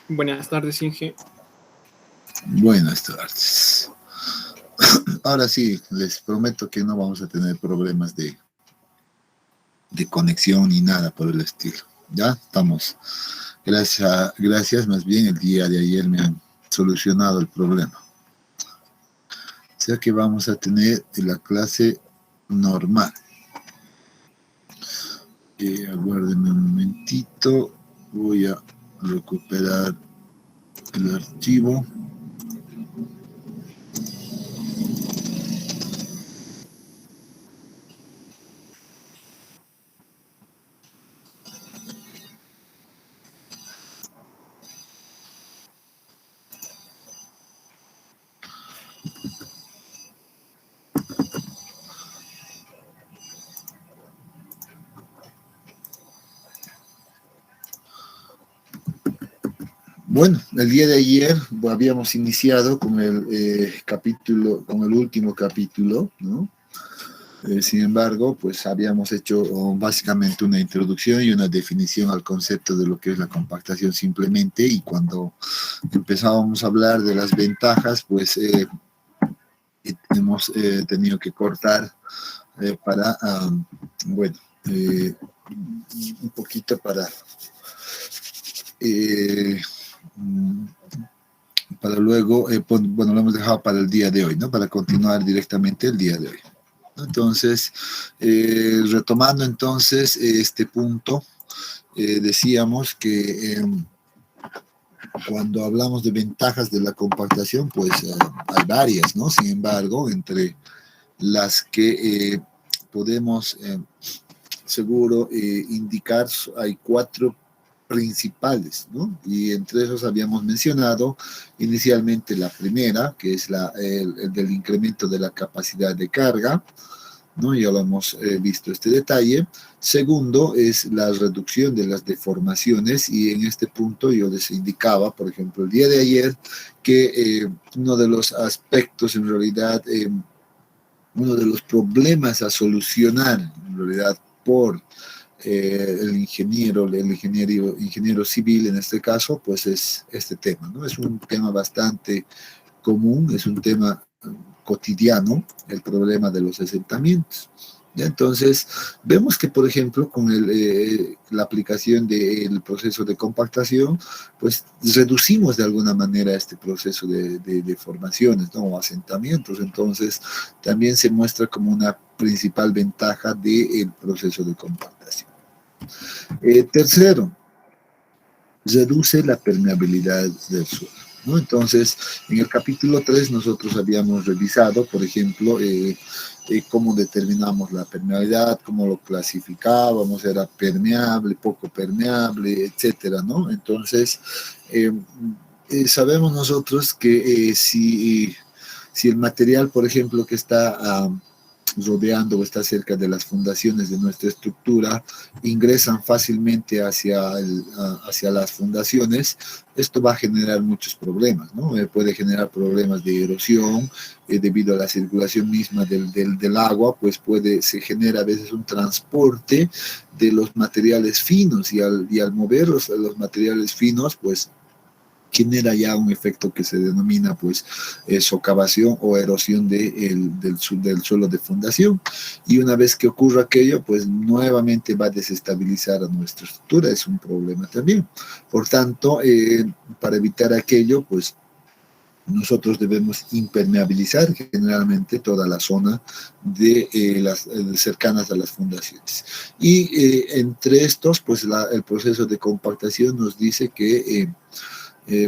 Buenas tardes, Inge. Buenas tardes. Ahora sí, les prometo que no vamos a tener problemas de conexión ni nada por el estilo. Ya estamos. Gracias, más bien el día de ayer me han solucionado el problema. O sea que vamos a tener la clase normal. Aguárdenme un momentito. Voy a recuperar el archivo. Bueno, el día de ayer habíamos iniciado con el capítulo, con el último capítulo, ¿no? Sin embargo, pues habíamos hecho básicamente una introducción y una definición al concepto de lo que es la compactación simplemente, y cuando empezábamos a hablar de las ventajas, pues hemos tenido que cortar para, bueno, un poquito eh, para luego, bueno, lo hemos dejado para el día de hoy, ¿no? Para continuar directamente el día de hoy. Entonces, retomando entonces este punto, decíamos que cuando hablamos de ventajas de la compactación, pues hay varias, ¿no? Sin embargo, entre las que podemos seguro indicar, hay cuatro principales, ¿no? Y entre esos habíamos mencionado inicialmente la primera, que es el del incremento de la capacidad de carga, ¿no? Ya lo hemos visto este detalle. Segundo es la reducción de las deformaciones, y en este punto yo les indicaba, por ejemplo, el día de ayer, que uno de los aspectos en realidad, uno de los problemas a solucionar en realidad por el ingeniero civil en este caso, pues es este tema, ¿no? Es un tema bastante común, es un tema cotidiano, el problema de los asentamientos. ¿Ya? Entonces, vemos que, por ejemplo, con la aplicación del proceso de compactación, pues reducimos de alguna manera este proceso de formaciones, ¿no? O asentamientos. Entonces, también se muestra como una principal ventaja del proceso de compactación. Tercero, reduce la permeabilidad del suelo, ¿no? Entonces, en el capítulo 3 nosotros habíamos revisado, por ejemplo, cómo determinamos la permeabilidad, cómo lo clasificábamos, era permeable, poco permeable, etcétera, ¿no? Entonces, sabemos nosotros que si el material, por ejemplo, que está rodeando o está cerca de las fundaciones de nuestra estructura, ingresan fácilmente hacia las fundaciones, esto va a generar muchos problemas, ¿no? Puede generar problemas de erosión, debido a la circulación misma del agua, pues se genera a veces un transporte de los materiales finos, y al mover los materiales finos, pues genera ya un efecto que se denomina pues socavación o erosión del suelo de fundación, y una vez que ocurra aquello, pues nuevamente va a desestabilizar a nuestra estructura, es un problema también. Por tanto, para evitar aquello, pues nosotros debemos impermeabilizar generalmente toda la zona de las cercanas a las fundaciones. Y entre estos, pues el proceso de compactación nos dice que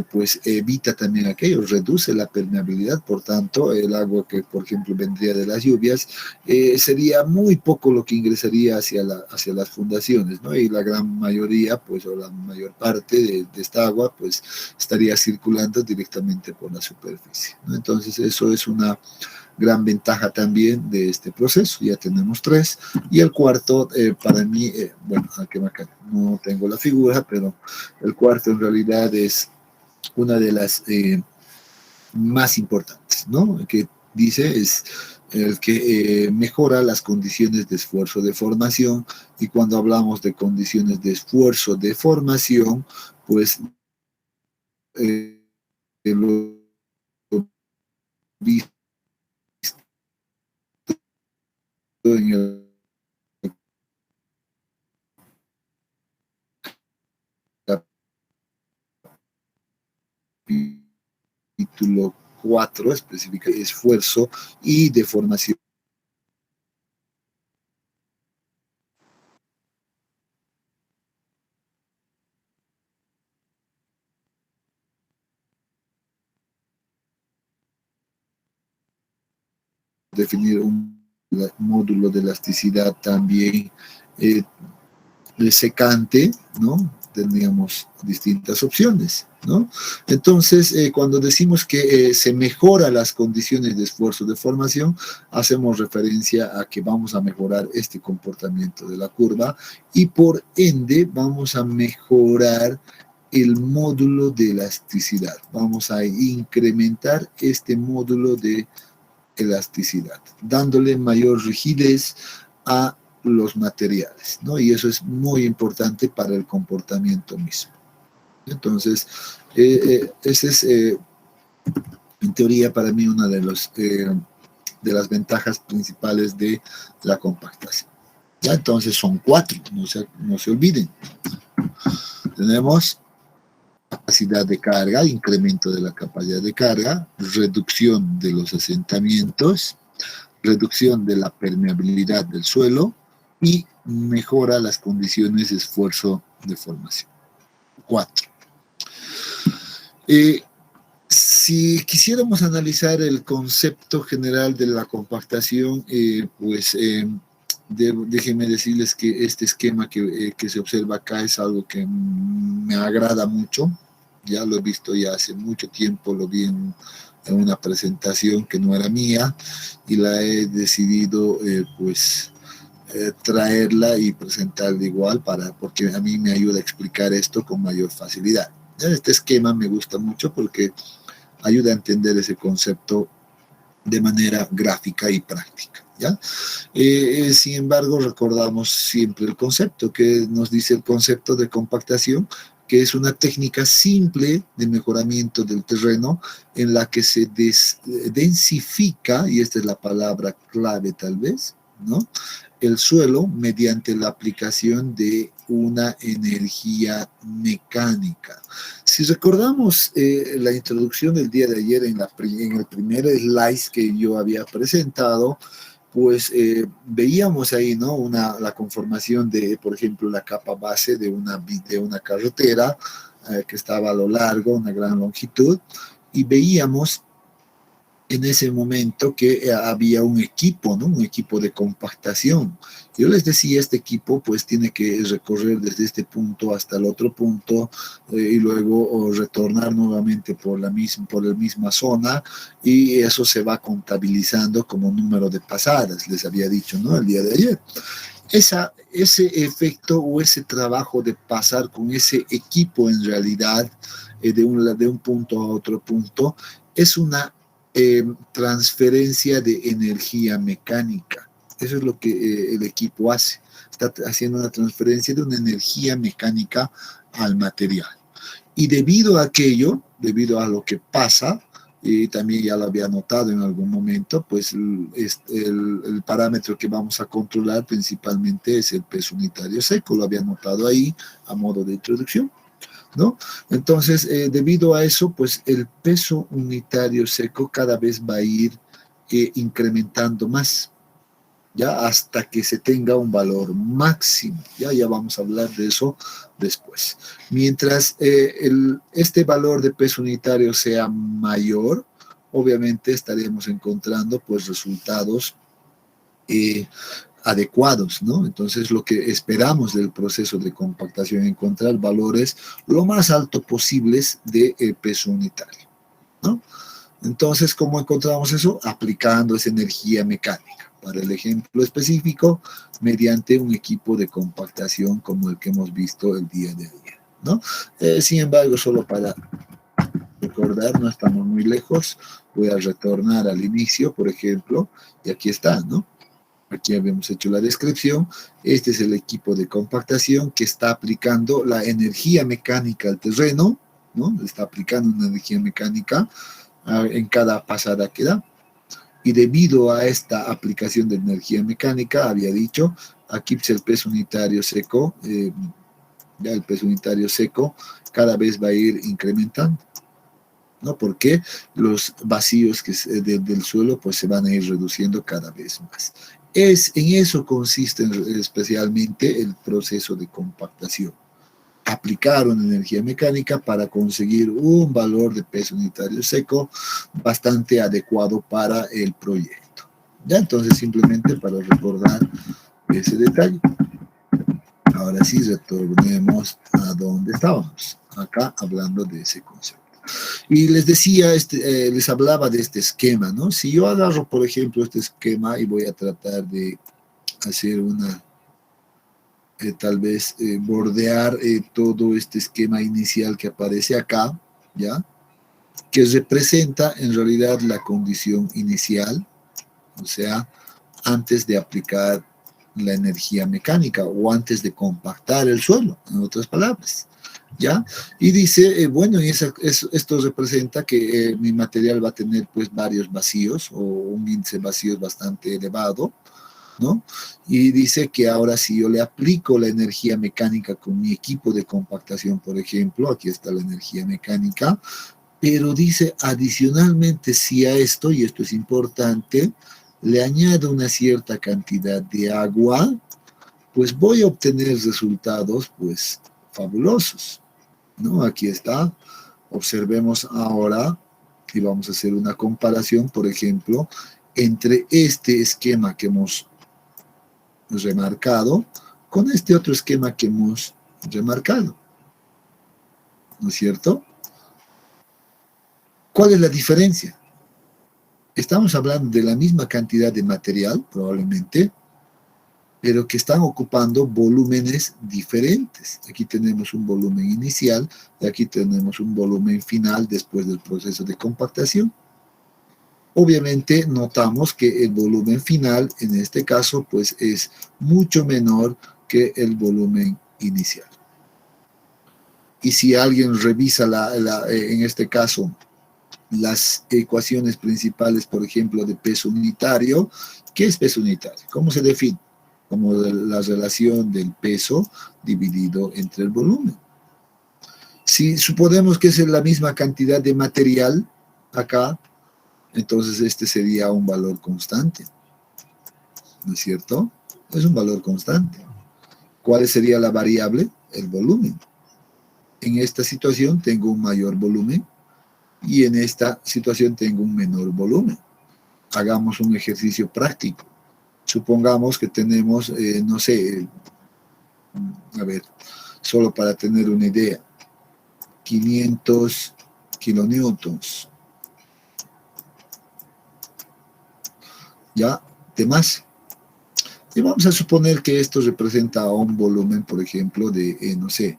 pues evita también aquello, reduce la permeabilidad, por tanto el agua que por ejemplo vendría de las lluvias sería muy poco lo que ingresaría hacia las fundaciones, ¿no? Y la gran mayoría, pues, o la mayor parte de esta agua, pues estaría circulando directamente por la superficie, ¿no? Entonces eso es una gran ventaja también de este proceso. Ya tenemos tres. Y el cuarto, para mí, bueno, acá no tengo la figura, pero el cuarto en realidad es una de las más importantes, ¿no? Que dice es el que mejora las condiciones de esfuerzo de formación, y cuando hablamos de condiciones de esfuerzo de formación, pues lo visto en el capítulo 4, especifica esfuerzo y deformación. Definir un módulo de elasticidad también secante, ¿no? Tendríamos distintas opciones, ¿no? Entonces, cuando decimos que se mejora las condiciones de esfuerzo de formación, hacemos referencia a que vamos a mejorar este comportamiento de la curva y por ende vamos a mejorar el módulo de elasticidad. Vamos a incrementar este módulo de elasticidad, dándole mayor rigidez a los materiales, ¿no? Y eso es muy importante para el comportamiento mismo. Entonces, ese es, en teoría, para mí una de las ventajas principales de la compactación. Ya, entonces son 4, no se olviden. Tenemos capacidad de carga, incremento de la capacidad de carga, reducción de los asentamientos, reducción de la permeabilidad del suelo y mejora las condiciones de esfuerzo de formación. 4. Si quisiéramos analizar el concepto general de la compactación, déjenme decirles que este esquema que se observa acá es algo que me agrada mucho. Ya lo he visto ya hace mucho tiempo, lo vi en una presentación que no era mía y la he decidido traerla y presentarla igual porque a mí me ayuda a explicar esto con mayor facilidad. Este esquema me gusta mucho porque ayuda a entender ese concepto de manera gráfica y práctica, ¿ya? Sin embargo, recordamos siempre el concepto que nos dice el concepto de compactación, que es una técnica simple de mejoramiento del terreno en la que se densifica, y esta es la palabra clave tal vez, ¿no?, el suelo mediante la aplicación de una energía mecánica. Si recordamos la introducción del día de ayer en el primer slide que yo había presentado, pues veíamos ahí, ¿no?, la conformación de, por ejemplo, la capa base de una carretera que estaba a lo largo, una gran longitud, y veíamos en ese momento que había un equipo, ¿no?, un equipo de compactación. Yo les decía, este equipo pues tiene que recorrer desde este punto hasta el otro punto y luego retornar nuevamente por la misma zona, y eso se va contabilizando como número de pasadas, les había dicho, ¿no?, el día de ayer. Ese efecto o ese trabajo de pasar con ese equipo en realidad de un punto a otro punto es una transferencia de energía mecánica. Eso es lo que el equipo hace. Está haciendo una transferencia de una energía mecánica al material. Y debido a aquello, debido a lo que pasa, y también ya lo había notado en algún momento, pues el parámetro que vamos a controlar principalmente es el peso unitario seco. Lo había notado ahí a modo de introducción, ¿no? Entonces, debido a eso, pues el peso unitario seco cada vez va a ir incrementando más, ya hasta que se tenga un valor máximo. Ya vamos a hablar de eso después. Mientras este valor de peso unitario sea mayor, obviamente estaremos encontrando pues resultados adecuados, ¿no? Entonces, lo que esperamos del proceso de compactación es encontrar valores lo más alto posibles de peso unitario, ¿no? Entonces, ¿cómo encontramos eso? Aplicando esa energía mecánica. Para el ejemplo específico, mediante un equipo de compactación como el que hemos visto el día de ayer, ¿no? Sin embargo, solo para recordar, no estamos muy lejos, voy a retornar al inicio, por ejemplo, y aquí está, ¿no? Aquí habíamos hecho la descripción. Este es el equipo de compactación que está aplicando la energía mecánica al terreno, ¿no? Está aplicando una energía mecánica en cada pasada que da. Y debido a esta aplicación de energía mecánica, había dicho, aquí pues, el peso unitario seco, ya el peso unitario seco cada vez va a ir incrementando, ¿no? Porque los vacíos del suelo pues se van a ir reduciendo cada vez más. En eso consiste especialmente el proceso de compactación. Aplicar una energía mecánica para conseguir un valor de peso unitario seco bastante adecuado para el proyecto. Ya, entonces simplemente para recordar ese detalle. Ahora sí, retornemos a donde estábamos, acá hablando de ese concepto. Y les decía, les hablaba de este esquema, ¿no? Si yo agarro, por ejemplo, este esquema y voy a tratar de hacer una, tal vez bordear todo este esquema inicial que aparece acá, ¿ya? Que representa en realidad la condición inicial, o sea, antes de aplicar la energía mecánica o antes de compactar el suelo, en otras palabras. ¿Ya? Y dice, bueno, esto representa que mi material va a tener pues varios vacíos o un índice de vacíos bastante elevado, ¿no? Y dice que ahora si yo le aplico la energía mecánica con mi equipo de compactación, por ejemplo, aquí está la energía mecánica, pero dice adicionalmente si a esto, y esto es importante, le añado una cierta cantidad de agua, pues voy a obtener resultados pues fabulosos, ¿no? Aquí está, observemos ahora y vamos a hacer una comparación, por ejemplo, entre este esquema que hemos remarcado con este otro esquema que hemos remarcado, ¿no es cierto? ¿Cuál es la diferencia? Estamos hablando de la misma cantidad de material, probablemente, pero que están ocupando volúmenes diferentes. Aquí tenemos un volumen inicial y aquí tenemos un volumen final después del proceso de compactación. Obviamente notamos que el volumen final en este caso pues es mucho menor que el volumen inicial. Y si alguien revisa en este caso las ecuaciones principales, por ejemplo, de peso unitario, ¿qué es peso unitario? ¿Cómo se define? Como la relación del peso dividido entre el volumen. Si suponemos que es la misma cantidad de material acá, entonces este sería un valor constante, ¿no es cierto? Es un valor constante. ¿Cuál sería la variable? El volumen. En esta situación tengo un mayor volumen y en esta situación tengo un menor volumen. Hagamos un ejercicio práctico. Supongamos que tenemos, no sé, a ver, solo para tener una idea, 500 kilonewtons, ¿ya? De más. Y vamos a suponer que esto representa un volumen, por ejemplo, de, no sé,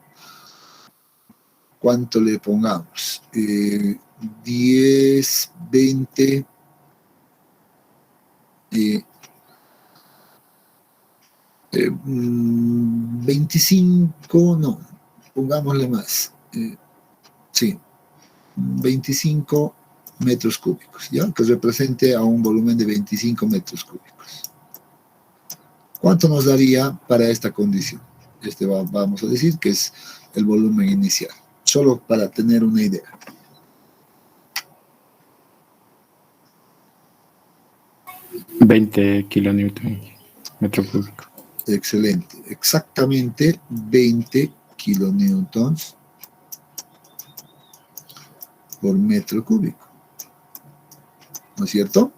¿cuánto le pongamos? 10, 20, 25, no, pongámosle más. Sí, 25 metros cúbicos, ¿ya? Que represente a un volumen de 25 metros cúbicos. ¿Cuánto nos daría para esta condición? Vamos a decir que es el volumen inicial, solo para tener una idea. $20 kilonewton metro cúbico. Excelente, exactamente 20 kilonewtons por metro cúbico, ¿no es cierto?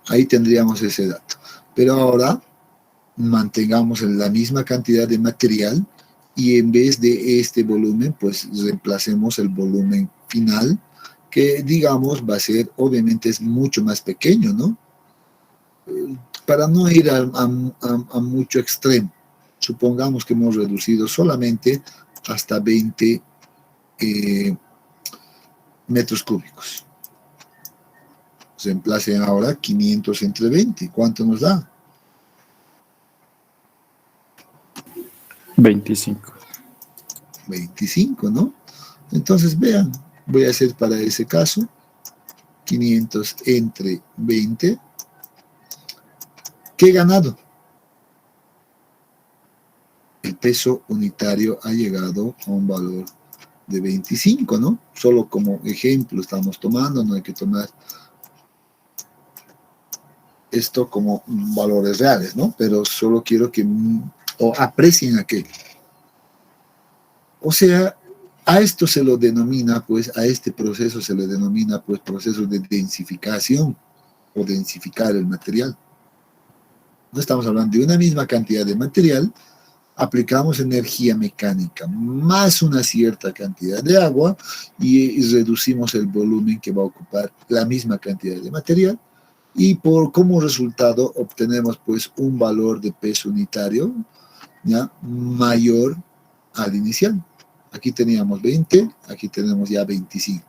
Ahí tendríamos ese dato. Pero ahora mantengamos la misma cantidad de material y en vez de este volumen, pues reemplacemos el volumen final, que digamos va a ser, obviamente es mucho más pequeño, ¿no? Para no ir a mucho extremo, supongamos que hemos reducido solamente hasta 20 metros cúbicos. Reemplacen ahora 500 entre 20. ¿Cuánto nos da? 25. 25, ¿no? Entonces, vean, voy a hacer para ese caso 500 entre 20. ¿Qué he ganado? El peso unitario ha llegado a un valor de 25, ¿no? Solo como ejemplo estamos tomando, no hay que tomar esto como valores reales, ¿no? Pero solo quiero que aprecien aquello. O sea, a esto se lo denomina, pues, a este proceso se le denomina, pues, proceso de densificación o densificar el material. No estamos hablando de una misma cantidad de material, aplicamos energía mecánica más una cierta cantidad de agua y reducimos el volumen que va a ocupar la misma cantidad de material y como resultado obtenemos pues un valor de peso unitario, ¿ya?, mayor al inicial. Aquí teníamos 20, aquí tenemos ya 25.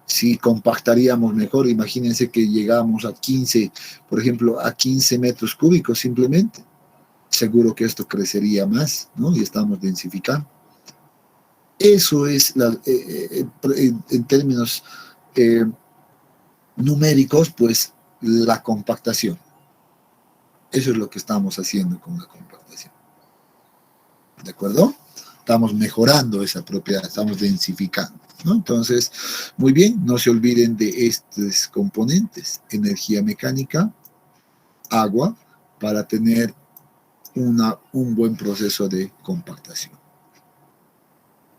Si compactaríamos mejor, imagínense que llegamos a 15, por ejemplo, a 15 metros cúbicos simplemente. Seguro que esto crecería más, ¿no? Y estamos densificando. Eso es, en términos numéricos, pues la compactación. Eso es lo que estamos haciendo con la compactación. ¿De acuerdo? Estamos mejorando esa propiedad, estamos densificando, ¿no? Entonces, muy bien, no se olviden de estos componentes: energía mecánica, agua, para tener un buen proceso de compactación.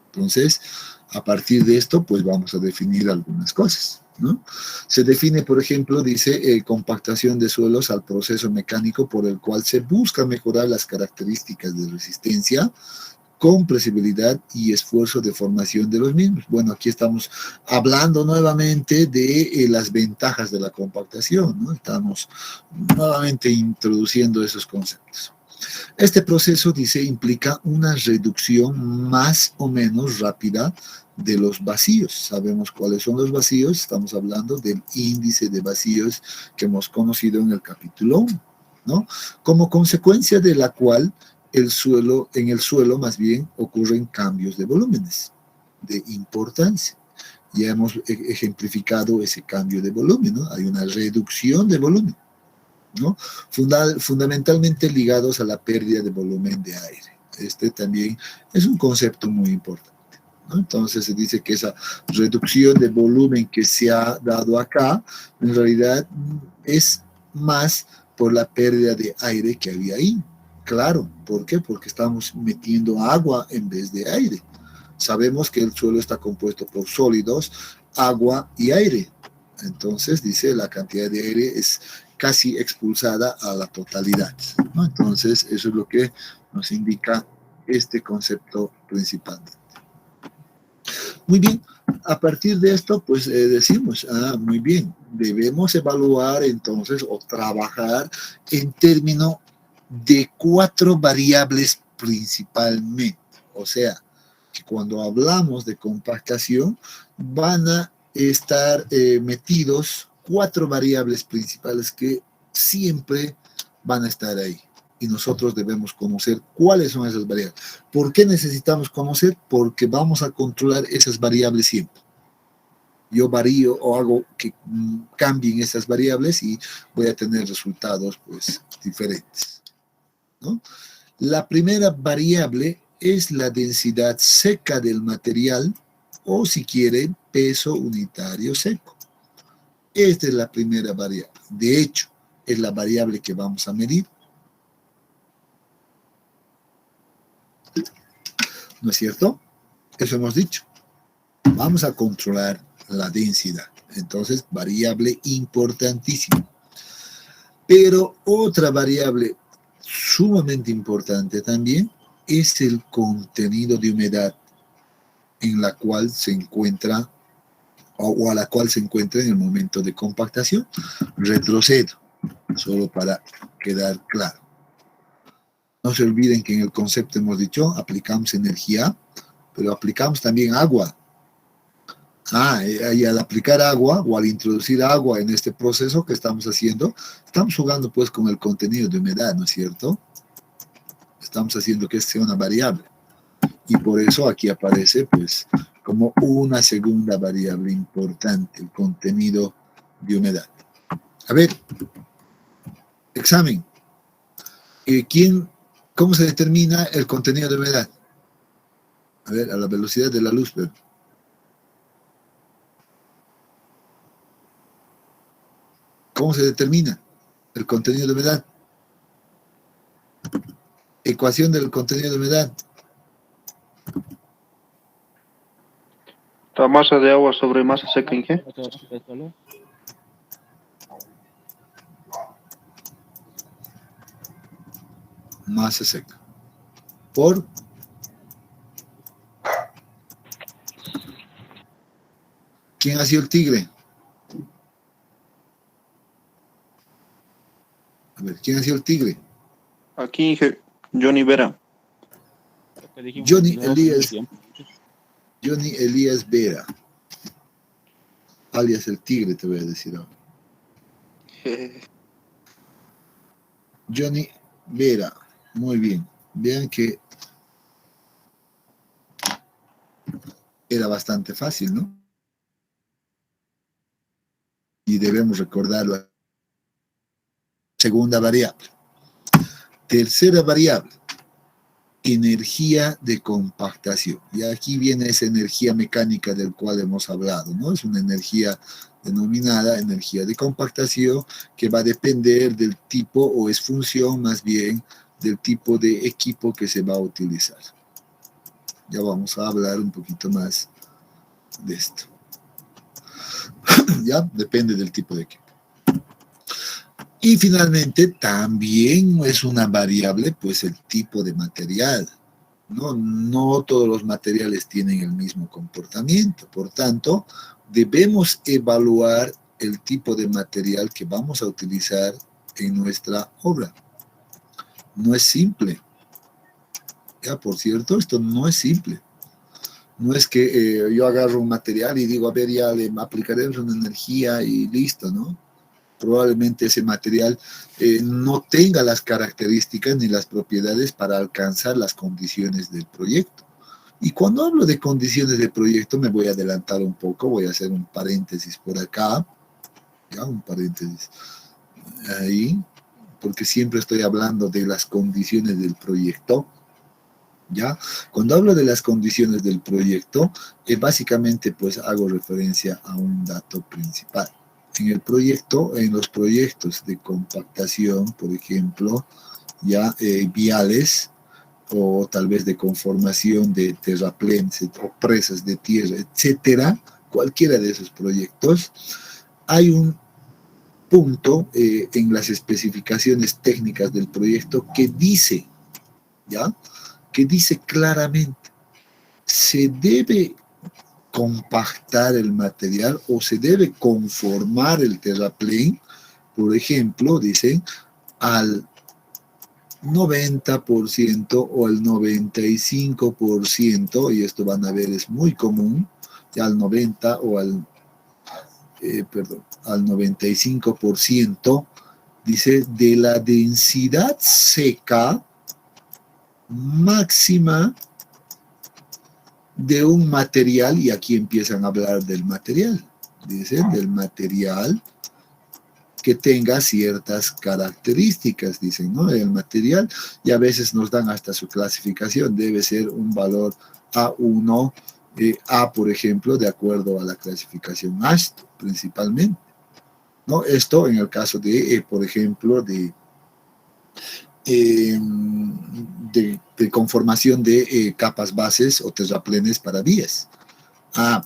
Entonces, a partir de esto, pues vamos a definir algunas cosas, ¿no? Se define, por ejemplo, dice, compactación de suelos al proceso mecánico por el cual se busca mejorar las características de resistencia, compresibilidad y esfuerzo de formación de los mismos. Bueno, aquí estamos hablando nuevamente de las ventajas de la compactación, ¿no? Estamos nuevamente introduciendo esos conceptos. Este proceso, dice, implica una reducción más o menos rápida de los vacíos. Sabemos cuáles son los vacíos, estamos hablando del índice de vacíos que hemos conocido en el capítulo 1, ¿no? Como consecuencia de la cual en el suelo más bien ocurren cambios de volúmenes de importancia. Ya hemos ejemplificado ese cambio de volumen, ¿no? Hay una reducción de volumen, ¿no? Fundamentalmente ligados a la pérdida de volumen de aire. Este también es un concepto muy importante, ¿no? Entonces se dice que esa reducción de volumen que se ha dado acá, en realidad es más por la pérdida de aire que había ahí. Claro, ¿por qué? Porque estamos metiendo agua en vez de aire. Sabemos que el suelo está compuesto por sólidos, agua y aire. Entonces, dice, la cantidad de aire es casi expulsada a la totalidad, ¿no? Entonces, eso es lo que nos indica este concepto principal. Muy bien, a partir de esto, pues decimos, muy bien, debemos evaluar entonces o trabajar en términos de 4 variables principalmente. O sea, que cuando hablamos de compactación van a estar metidos 4 variables principales que siempre van a estar ahí. Y nosotros debemos conocer cuáles son esas variables. ¿Por qué necesitamos conocer? Porque vamos a controlar esas variables siempre. Yo varío o hago que cambien esas variables y voy a tener resultados pues diferentes, ¿no? La primera variable es la densidad seca del material, o si quieren, peso unitario seco. Esta es la primera variable. De hecho, es la variable que vamos a medir. ¿No es cierto? Eso hemos dicho. Vamos a controlar la densidad. Entonces, variable importantísima. Pero otra variable sumamente importante también es el contenido de humedad en la cual se encuentra o a la cual se encuentra en el momento de compactación. Retrocedo, solo para quedar claro. No se olviden que en el concepto hemos dicho, aplicamos energía, pero aplicamos también agua. Y al aplicar agua o al introducir agua en este proceso que estamos haciendo, estamos jugando pues con el contenido de humedad, ¿no es cierto? Estamos haciendo que sea una variable. Y por eso aquí aparece pues como una segunda variable importante, el contenido de humedad. A ver, examen. ¿Cómo se determina el contenido de humedad? A ver, a la velocidad de la luz, pero. ¿Cómo se determina el contenido de humedad? Ecuación del contenido de humedad. La masa de agua sobre masa seca en G. Masa seca. ¿Por? ¿Quién ha sido el tigre? A ver, ¿quién ha sido el tigre? Aquí Johnny Vera. Johnny Elías Vera, alias el tigre, te voy a decir ahora. Johnny Vera, muy bien. Vean que era bastante fácil, ¿no? Y debemos recordar la segunda variable. Tercera variable, energía de compactación. Y aquí viene esa energía mecánica del cual hemos hablado, ¿no? Es una energía denominada energía de compactación que va a depender del tipo, o es función más bien del tipo de equipo que se va a utilizar. Ya vamos a hablar un poquito más de esto. Ya depende del tipo de equipo. Y finalmente también es una variable, pues, el tipo de material. No todos los materiales tienen el mismo comportamiento. Por tanto, debemos evaluar el tipo de material que vamos a utilizar en nuestra obra. No es simple. Ya, por cierto, esto no es simple. No es que yo agarro un material y digo, a ver, ya le aplicaremos una energía y listo, ¿no? Probablemente ese material no tenga las características ni las propiedades para alcanzar las condiciones del proyecto. Y cuando hablo de condiciones del proyecto, me voy a adelantar un poco, voy a hacer un paréntesis por acá, ya, un paréntesis ahí, porque siempre estoy hablando de las condiciones del proyecto. ¿Ya? Cuando hablo de las condiciones del proyecto, básicamente pues hago referencia a un dato principal. En el proyecto, en los proyectos de compactación, por ejemplo, ya viales, o tal vez de conformación de terraplenes o presas de tierra, etcétera, cualquiera de esos proyectos, hay un punto en las especificaciones técnicas del proyecto que dice, ¿ya? Que dice claramente, se debe compactar el material o se debe conformar el terraplén, por ejemplo, dicen, al 90% o al 95%, y esto van a ver es muy común, ya al 90 o al 95%, dice, de la densidad seca máxima de un material, y aquí empiezan a hablar del material, dicen, del material que tenga ciertas características, dicen, ¿no? El material, y a veces nos dan hasta su clasificación, debe ser un valor A1, A, por ejemplo, de acuerdo a la clasificación ASHTO, principalmente, ¿no? Esto en el caso de, por ejemplo, de conformación de capas bases o terraplenes para vías.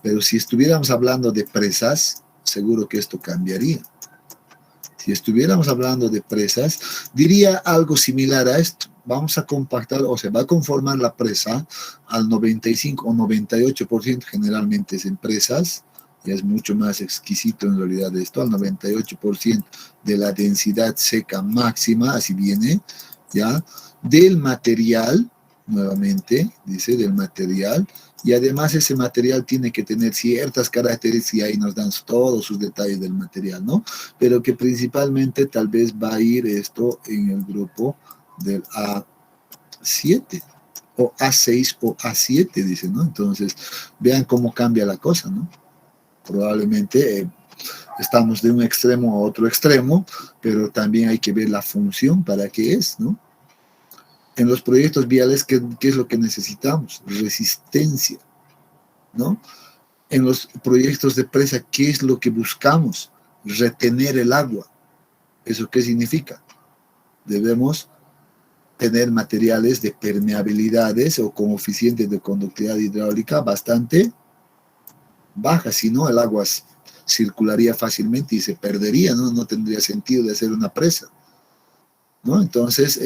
Pero si estuviéramos hablando de presas, seguro que esto cambiaría. Si estuviéramos hablando de presas, diría algo similar a esto. Vamos a compactar, o se va a conformar la presa al 95 o 98%, generalmente es en presas, ya es mucho más exquisito en realidad esto, al 98% de la densidad seca máxima, así viene, ¿ya? Del material, nuevamente, dice, del material, y además ese material tiene que tener ciertas características, y ahí nos dan todos sus detalles del material, ¿no? Pero que principalmente tal vez va a ir esto en el grupo del A7 o A6 o A7, dice, ¿no? Entonces, vean cómo cambia la cosa, ¿no? Probablemente estamos de un extremo a otro extremo, pero también hay que ver la función para qué es, ¿no? En los proyectos viales, ¿qué es lo que necesitamos? Resistencia, ¿no? En los proyectos de presa, ¿qué es lo que buscamos? Retener el agua. ¿Eso qué significa? Debemos tener materiales de permeabilidades o con coeficientes de conductividad hidráulica bastante bajas, si no el agua circularía fácilmente y se perdería, ¿no? No tendría sentido de hacer una presa, ¿no? Entonces,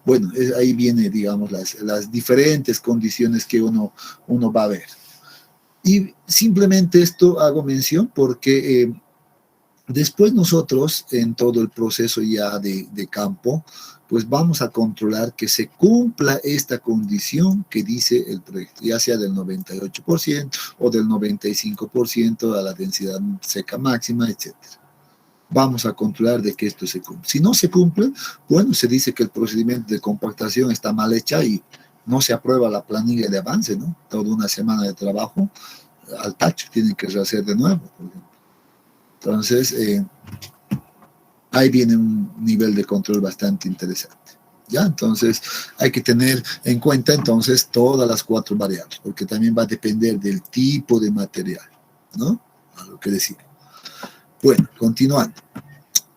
bueno, ahí viene, digamos, las diferentes condiciones que uno va a ver. Y simplemente esto hago mención porque después nosotros, en todo el proceso ya de campo, pues vamos a controlar que se cumpla esta condición que dice el proyecto, ya sea del 98% o del 95% a la densidad seca máxima, etc. Vamos a controlar de que esto se cumple. Si no se cumple, bueno, se dice que el procedimiento de compactación está mal hecha y no se aprueba la planilla de avance, ¿no? Toda una semana de trabajo al tacho, tienen que rehacer de nuevo, por ejemplo. Entonces, ahí viene un nivel de control bastante interesante. ¿Ya? Entonces, hay que tener en cuenta entonces todas las 4 variables, porque también va a depender del tipo de material, ¿no? A lo que decía. Bueno, continuando.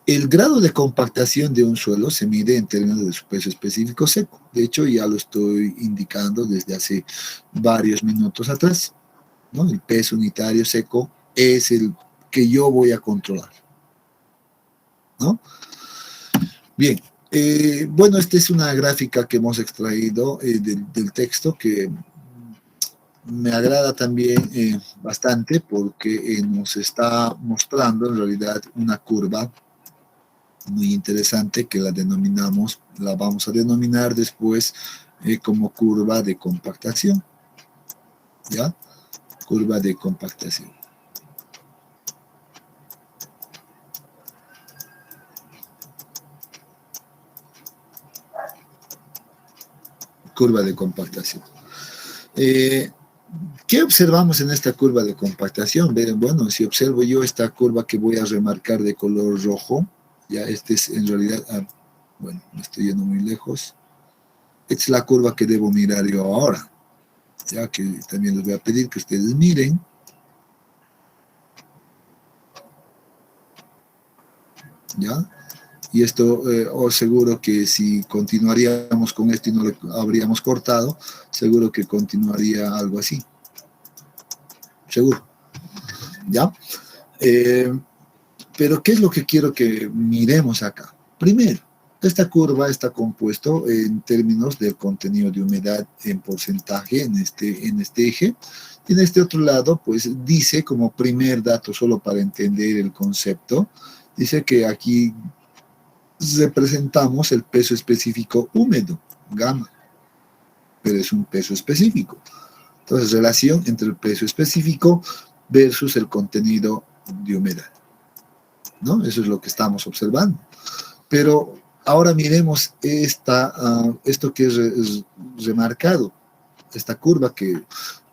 El grado de compactación de un suelo se mide en términos de su peso específico seco. De hecho, ya lo estoy indicando desde hace varios minutos atrás, ¿no? El peso unitario seco es el que yo voy a controlar, ¿no? Bien, bueno, esta es una gráfica que hemos extraído del texto que me agrada también bastante porque nos está mostrando en realidad una curva muy interesante que la vamos a denominar después como curva de compactación, ¿ya? Curva de compactación. Curva de compactación. ¿Qué observamos en esta curva de compactación? Bueno, si observo yo esta curva que voy a remarcar de color rojo, ya este es en realidad, bueno, me estoy yendo muy lejos. Esta es la curva que debo mirar yo ahora, ya que también les voy a pedir que ustedes miren. ¿Ya? Y esto os seguro que si continuaríamos con esto y no lo habríamos cortado, seguro que continuaría algo así. Seguro. ¿Ya? Pero ¿qué es lo que quiero que miremos acá? Primero, esta curva está compuesto en términos del contenido de humedad en porcentaje en este eje. Y en este otro lado, pues dice como primer dato, solo para entender el concepto, dice que aquí representamos el peso específico húmedo, gamma, pero es un peso específico. Entonces, relación entre el peso específico versus el contenido de humedad, ¿no? Eso es lo que estamos observando. Pero ahora miremos esto que es remarcado, esta curva que,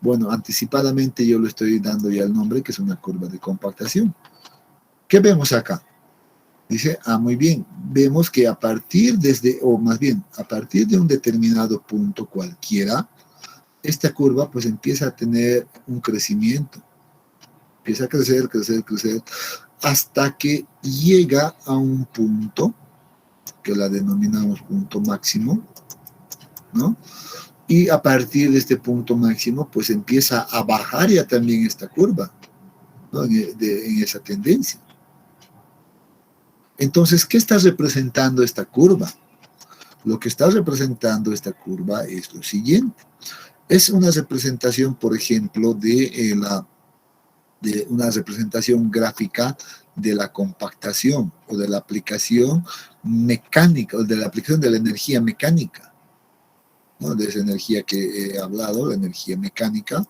bueno, anticipadamente yo le estoy dando ya el nombre, que es una curva de compactación. ¿Qué vemos acá? Dice, muy bien, vemos que a partir de un determinado punto cualquiera, esta curva pues empieza a tener un crecimiento. Empieza a crecer, crecer, crecer, hasta que llega a un punto, que la denominamos punto máximo, ¿no? Y a partir de este punto máximo, pues empieza a bajar ya también esta curva, ¿no? En esa tendencia. Entonces, ¿qué está representando esta curva? Lo que está representando esta curva es lo siguiente. Es una representación, por ejemplo, de una representación gráfica de la compactación o de la aplicación mecánica, o de la aplicación de la energía mecánica, ¿no? De esa energía que he hablado, la energía mecánica,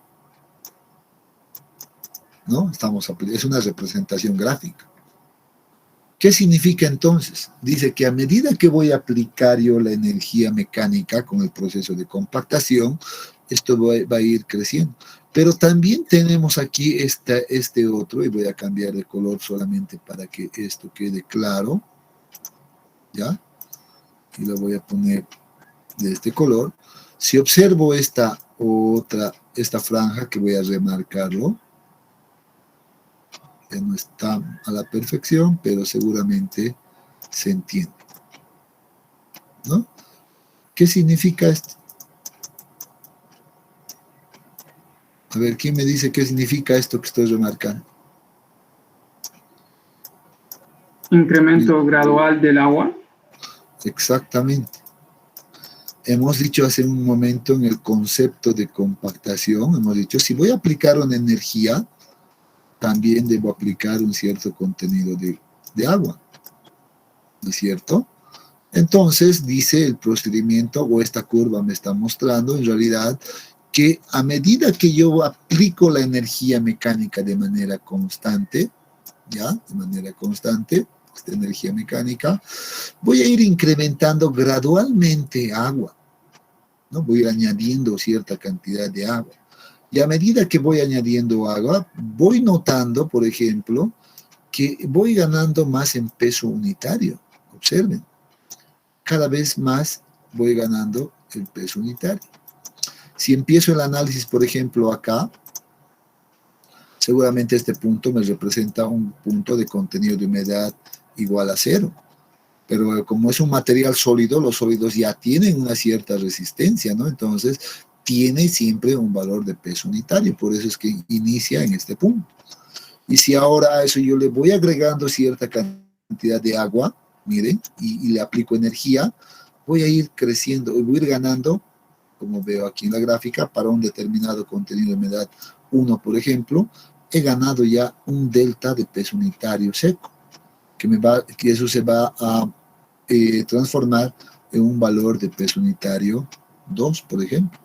¿no? Es una representación gráfica. ¿Qué significa entonces? Dice que a medida que voy a aplicar yo la energía mecánica con el proceso de compactación, esto va a ir creciendo. Pero también tenemos aquí este otro, y voy a cambiar de color solamente para que esto quede claro, ¿ya? Y lo voy a poner de este color. Si observo esta franja, que voy a remarcarlo, ya no está a la perfección, pero seguramente se entiende, ¿no? ¿Qué significa esto? A ver, ¿quién me dice qué significa esto que estoy remarcando? Incremento gradual del agua. Exactamente. Hemos dicho hace un momento en el concepto de compactación, hemos dicho, si voy a aplicar una energía, también debo aplicar un cierto contenido de agua, ¿no es cierto? Entonces, dice el procedimiento, o esta curva me está mostrando en realidad que a medida que yo aplico la energía mecánica de manera constante, ¿ya? De manera constante, esta energía mecánica, voy a ir incrementando gradualmente agua, ¿no? Voy a ir añadiendo cierta cantidad de agua. Y a medida que voy añadiendo agua, voy notando, por ejemplo, que voy ganando más en peso unitario. Observen, cada vez más voy ganando el peso unitario. Si empiezo el análisis, por ejemplo, acá, seguramente este punto me representa un punto de contenido de humedad igual a 0. Pero como es un material sólido, los sólidos ya tienen una cierta resistencia, ¿no? Entonces, tiene siempre un valor de peso unitario, por eso es que inicia en este punto. Y si ahora a eso yo le voy agregando cierta cantidad de agua, miren, y le aplico energía, voy a ir creciendo, voy a ir ganando, como veo aquí en la gráfica, para un determinado contenido de humedad 1, por ejemplo, he ganado ya un delta de peso unitario seco, que eso se va a transformar en un valor de peso unitario 2, por ejemplo,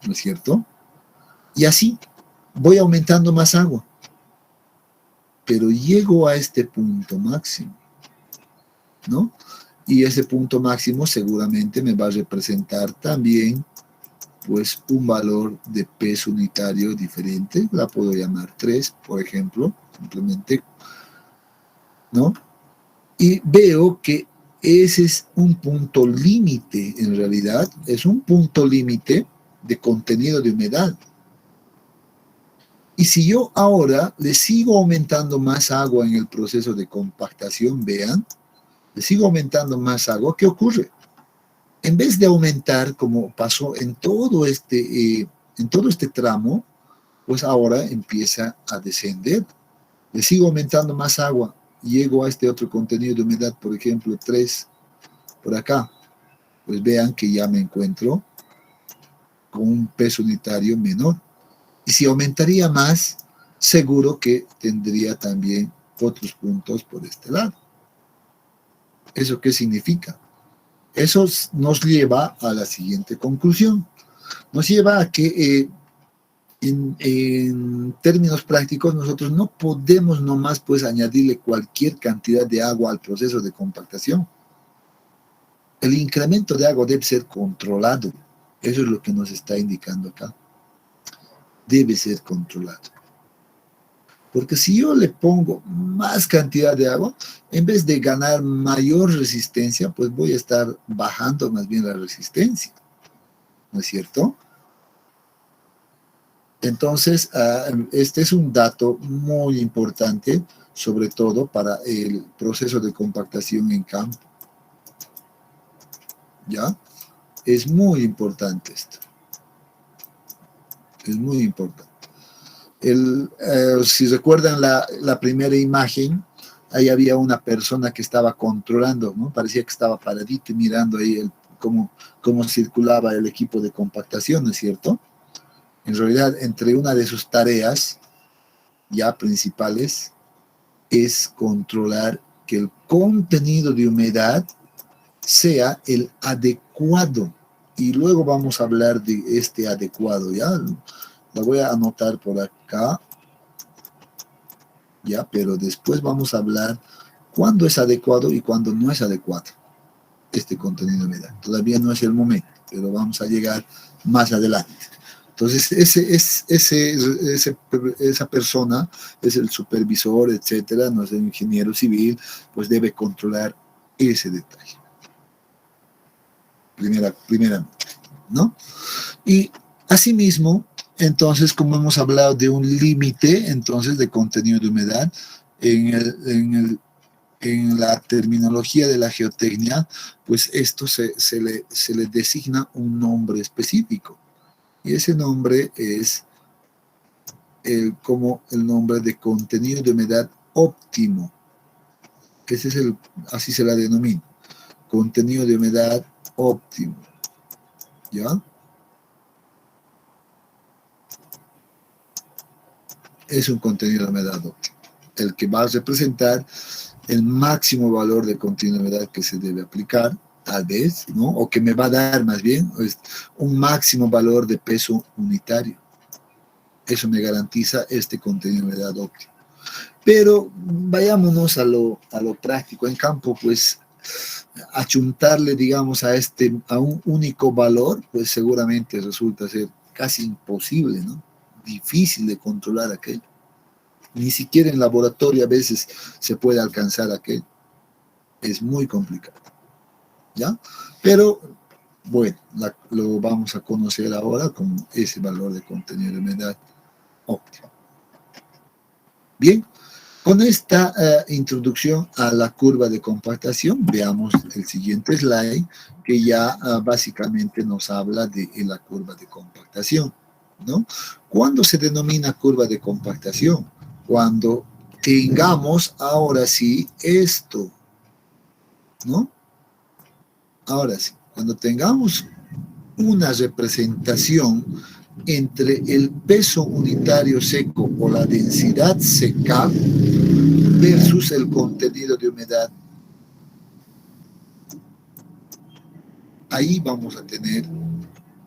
¿no es cierto? Y así voy aumentando más agua, pero llego a este punto máximo, ¿no? Y ese punto máximo seguramente me va a representar también pues un valor de peso unitario diferente, la puedo llamar 3, por ejemplo, simplemente, ¿no? Y veo que ese es un punto límite, en realidad, es un punto límite de contenido de humedad. Y si yo ahora le sigo aumentando más agua en el proceso de compactación, vean, le sigo aumentando más agua, ¿qué ocurre? En vez de aumentar, como pasó en todo este tramo, pues ahora empieza a descender. Le sigo aumentando más agua, llego a este otro contenido de humedad, por ejemplo, 3, por acá. Pues vean que ya me encuentro con un peso unitario menor. Y si aumentaría más, seguro que tendría también otros puntos por este lado. ¿Eso qué significa? Eso nos lleva a la siguiente conclusión. Nos lleva a que en términos prácticos nosotros no podemos nomás pues añadirle cualquier cantidad de agua al proceso de compactación. El incremento de agua debe ser controlado. Eso es lo que nos está indicando acá. Debe ser controlado. Porque si yo le pongo más cantidad de agua, en vez de ganar mayor resistencia, pues voy a estar bajando más bien la resistencia. ¿No es cierto? Entonces, este es un dato muy importante, sobre todo para el proceso de compactación en campo. ¿Ya? Es muy importante esto. Es muy importante. Si recuerdan la primera imagen, ahí había una persona que estaba controlando, ¿no? Parecía que estaba paradito mirando ahí cómo circulaba el equipo de compactación, ¿no es cierto? En realidad, entre una de sus tareas ya principales es controlar que el contenido de humedad sea el adecuado. Y luego vamos a hablar de este adecuado, ¿ya? La voy a anotar por acá, ¿ya? Pero después vamos a hablar cuándo es adecuado y cuándo no es adecuado este contenido de humedad. Todavía no es el momento, pero vamos a llegar más adelante. Entonces, esa persona es el supervisor, etcétera, no es el ingeniero civil, pues debe controlar ese detalle. Primeramente, ¿no? Y asimismo, entonces, como hemos hablado de un límite, entonces, de contenido de humedad, en la terminología de la geotecnia, pues esto se le designa un nombre específico. Y ese nombre es como el nombre de contenido de humedad óptimo. Ese es así se la denomina. Contenido de humedad óptimo. ¿Ya? Es un contenido de humedad óptimo. El que va a representar el máximo valor de contenido de humedad que se debe aplicar, tal vez, ¿no? O que me va a dar más bien un máximo valor de peso unitario. Eso me garantiza este contenido de humedad óptimo. Pero vayámonos a lo práctico. En campo, pues, achuntarle, digamos, a un único valor, pues seguramente resulta ser casi imposible, ¿no? Difícil de controlar aquello. Ni siquiera en laboratorio a veces se puede alcanzar aquello. Es muy complicado, ¿ya? Pero, bueno, lo vamos a conocer ahora como ese valor de contenido de humedad óptimo. Bien, con esta introducción a la curva de compactación, veamos el siguiente slide, que ya básicamente nos habla de la curva de compactación, ¿no? ¿Cuándo se denomina curva de compactación? Cuando tengamos ahora sí esto, ¿no? Ahora sí, cuando tengamos una representación entre el peso unitario seco o la densidad seca versus el contenido de humedad, ahí vamos a tener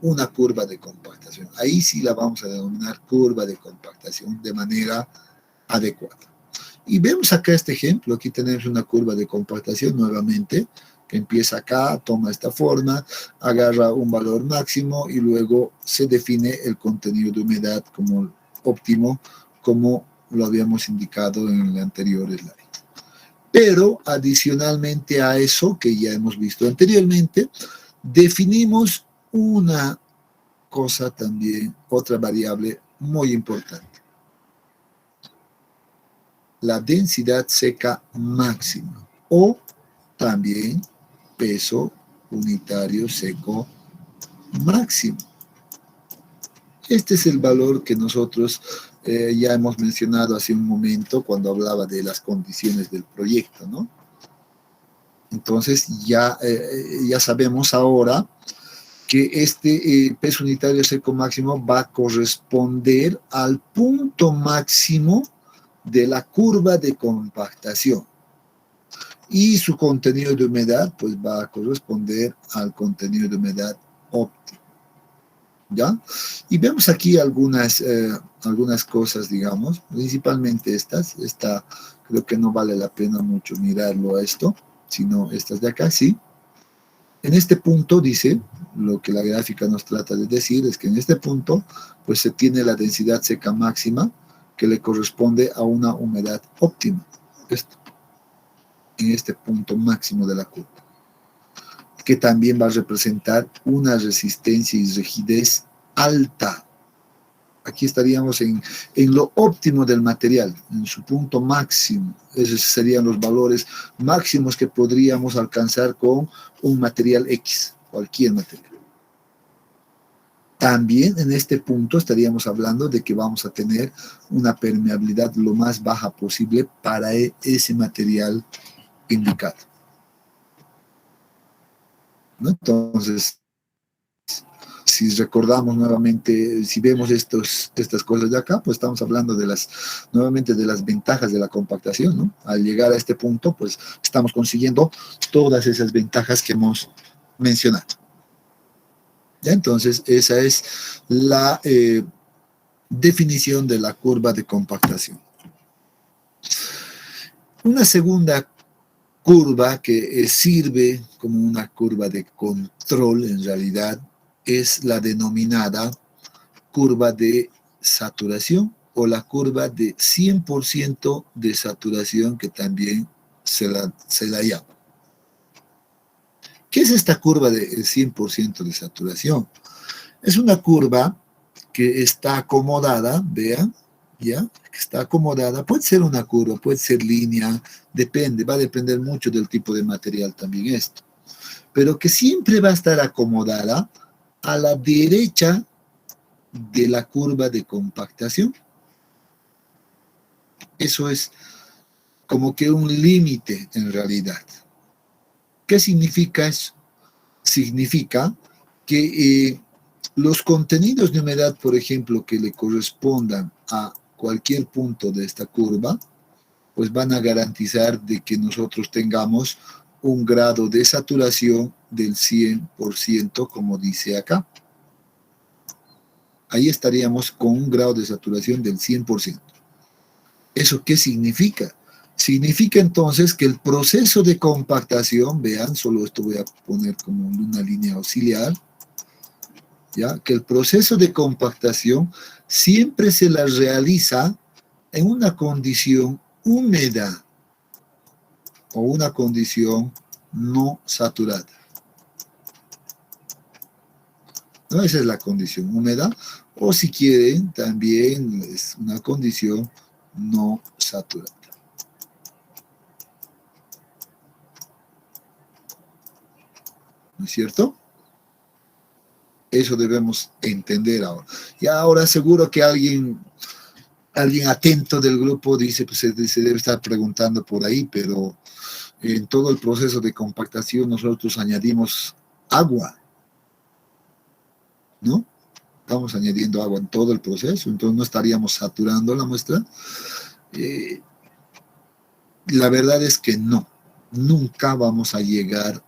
una curva de compactación. Ahí sí la vamos a denominar curva de compactación de manera adecuada. Y vemos acá este ejemplo. Aquí tenemos una curva de compactación nuevamente, que empieza acá, toma esta forma, agarra un valor máximo y luego se define el contenido de humedad como óptimo, como lo habíamos indicado en el anterior slide. Pero adicionalmente a eso, que ya hemos visto anteriormente, definimos una cosa también, otra variable muy importante. La densidad seca máxima o también peso unitario seco máximo. Este es el valor que nosotros ya hemos mencionado hace un momento cuando hablaba de las condiciones del proyecto, ¿no? Entonces ya sabemos ahora que este peso unitario seco máximo va a corresponder al punto máximo de la curva de compactación. Y su contenido de humedad pues va a corresponder al contenido de humedad óptimo. ¿Ya? Y vemos aquí algunas cosas, digamos, principalmente esta creo que no vale la pena mucho mirarlo a esto, sino estas de acá, sí. En este punto dice, lo que la gráfica nos trata de decir es que en este punto pues se tiene la densidad seca máxima que le corresponde a una humedad óptima. Esto, en este punto máximo de la curva, que también va a representar una resistencia y rigidez alta. Aquí estaríamos en lo óptimo del material, en su punto máximo. Esos serían los valores máximos que podríamos alcanzar con un material X, cualquier material. También en este punto estaríamos hablando de que vamos a tener una permeabilidad lo más baja posible para ese material indicado, ¿no? Entonces, si recordamos nuevamente, si vemos estas cosas de acá, pues estamos hablando nuevamente de las ventajas de la compactación, ¿no? Al llegar a este punto, pues estamos consiguiendo todas esas ventajas que hemos mencionado. ¿Ya? Entonces, esa es la definición de la curva de compactación. Una segunda curva que sirve como una curva de control, en realidad, es la denominada curva de saturación o la curva de 100% de saturación, que también se la llama. ¿Qué es esta curva de 100% de saturación? Es una curva que está acomodada, vean, ¿ya? Que está acomodada, puede ser una curva, puede ser línea, depende, va a depender mucho del tipo de material también esto, pero que siempre va a estar acomodada a la derecha de la curva de compactación. Eso es como que un límite en realidad. ¿Qué significa eso? Significa que los contenidos de humedad, por ejemplo, que le correspondan a cualquier punto de esta curva, pues van a garantizar de que nosotros tengamos un grado de saturación del 100%, como dice acá. Ahí estaríamos con un grado de saturación del 100%. ¿Eso qué significa? Significa entonces que el proceso de compactación, vean, solo esto voy a poner como una línea auxiliar, ¿ya? Que el proceso de compactación siempre se la realiza en una condición húmeda o una condición no saturada. ¿No? Esa es la condición húmeda, o si quieren, también es una condición no saturada. ¿No es cierto? Eso debemos entender ahora. Y ahora seguro que alguien atento del grupo dice, pues se debe estar preguntando por ahí, pero en todo el proceso de compactación nosotros añadimos agua, ¿no? Estamos añadiendo agua en todo el proceso, entonces no estaríamos saturando la muestra. La verdad es que no, nunca vamos a llegar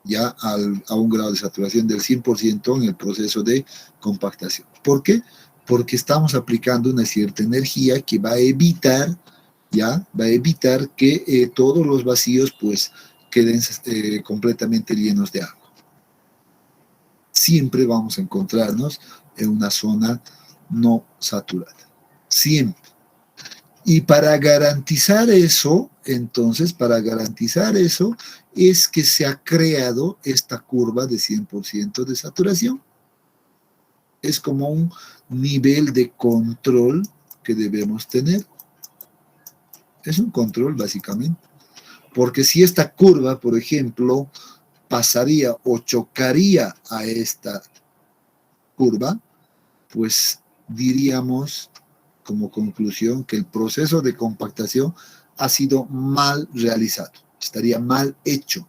ya a un grado de saturación del 100% en el proceso de compactación. ¿Por qué? Porque estamos aplicando una cierta energía que va a evitar, que todos los vacíos pues queden completamente llenos de agua. Siempre vamos a encontrarnos en una zona no saturada. Siempre. Y para garantizar eso, entonces, es que se ha creado esta curva de 100% de saturación. Es como un nivel de control que debemos tener. Es un control, básicamente. Porque si esta curva, por ejemplo, pasaría o chocaría a esta curva, pues diríamos como conclusión que el proceso de compactación ha sido mal realizado, estaría mal hecho,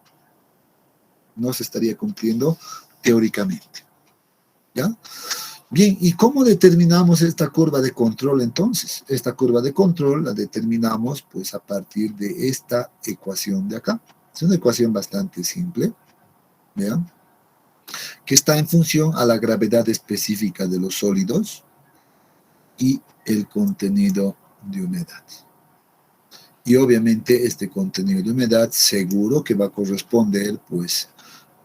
no se estaría cumpliendo teóricamente. ¿Ya? Bien, ¿y cómo determinamos esta curva de control entonces? Esta curva de control la determinamos pues a partir de esta ecuación de acá. Es una ecuación bastante simple, ¿vean? Que está en función a la gravedad específica de los sólidos y el contenido de humedad. Y obviamente este contenido de humedad seguro que va a corresponder pues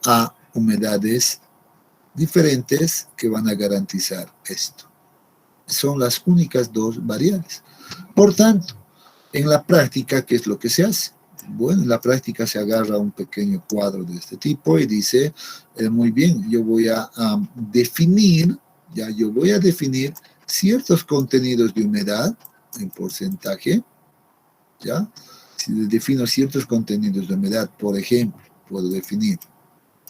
a humedades diferentes que van a garantizar esto. Son las únicas dos variables. Por tanto, en la práctica, ¿qué es lo que se hace? Bueno, en la práctica se agarra un pequeño cuadro de este tipo y dice, muy bien, yo voy a definir ciertos contenidos de humedad en porcentaje, ¿ya? Si defino ciertos contenidos de humedad, por ejemplo, puedo definir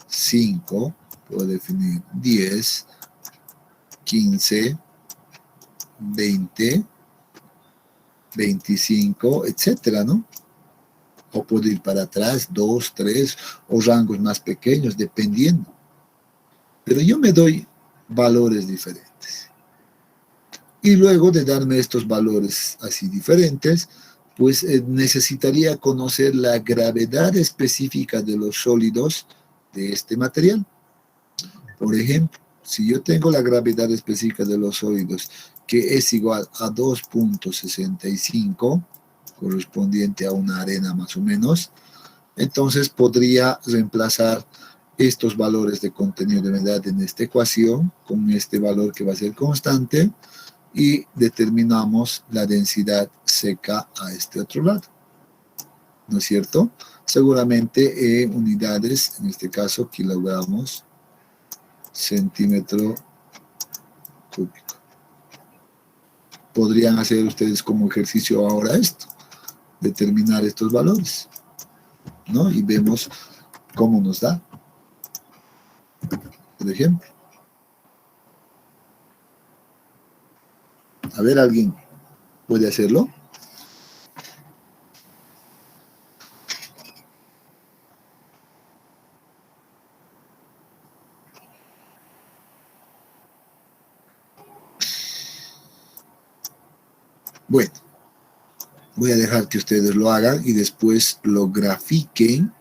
5, puedo definir 10, 15, 20, 25, etcétera, ¿no? O puedo ir para atrás, 2, 3, o rangos más pequeños, dependiendo. Pero yo me doy valores diferentes. Y luego de darme estos valores así diferentes, pues necesitaría conocer la gravedad específica de los sólidos de este material. Por ejemplo, si yo tengo la gravedad específica de los sólidos, que es igual a 2.65, correspondiente a una arena más o menos, entonces podría reemplazar estos valores de contenido de humedad en esta ecuación con este valor que va a ser constante y determinamos la densidad seca a este otro lado, ¿no es cierto? Seguramente en unidades, en este caso kilogramos centímetro cúbico. Podrían hacer ustedes como ejercicio ahora esto, determinar estos valores, ¿no? Y vemos cómo nos da, por ejemplo. A ver, ¿alguien puede hacerlo? Bueno, voy a dejar que ustedes lo hagan y después lo grafiquen,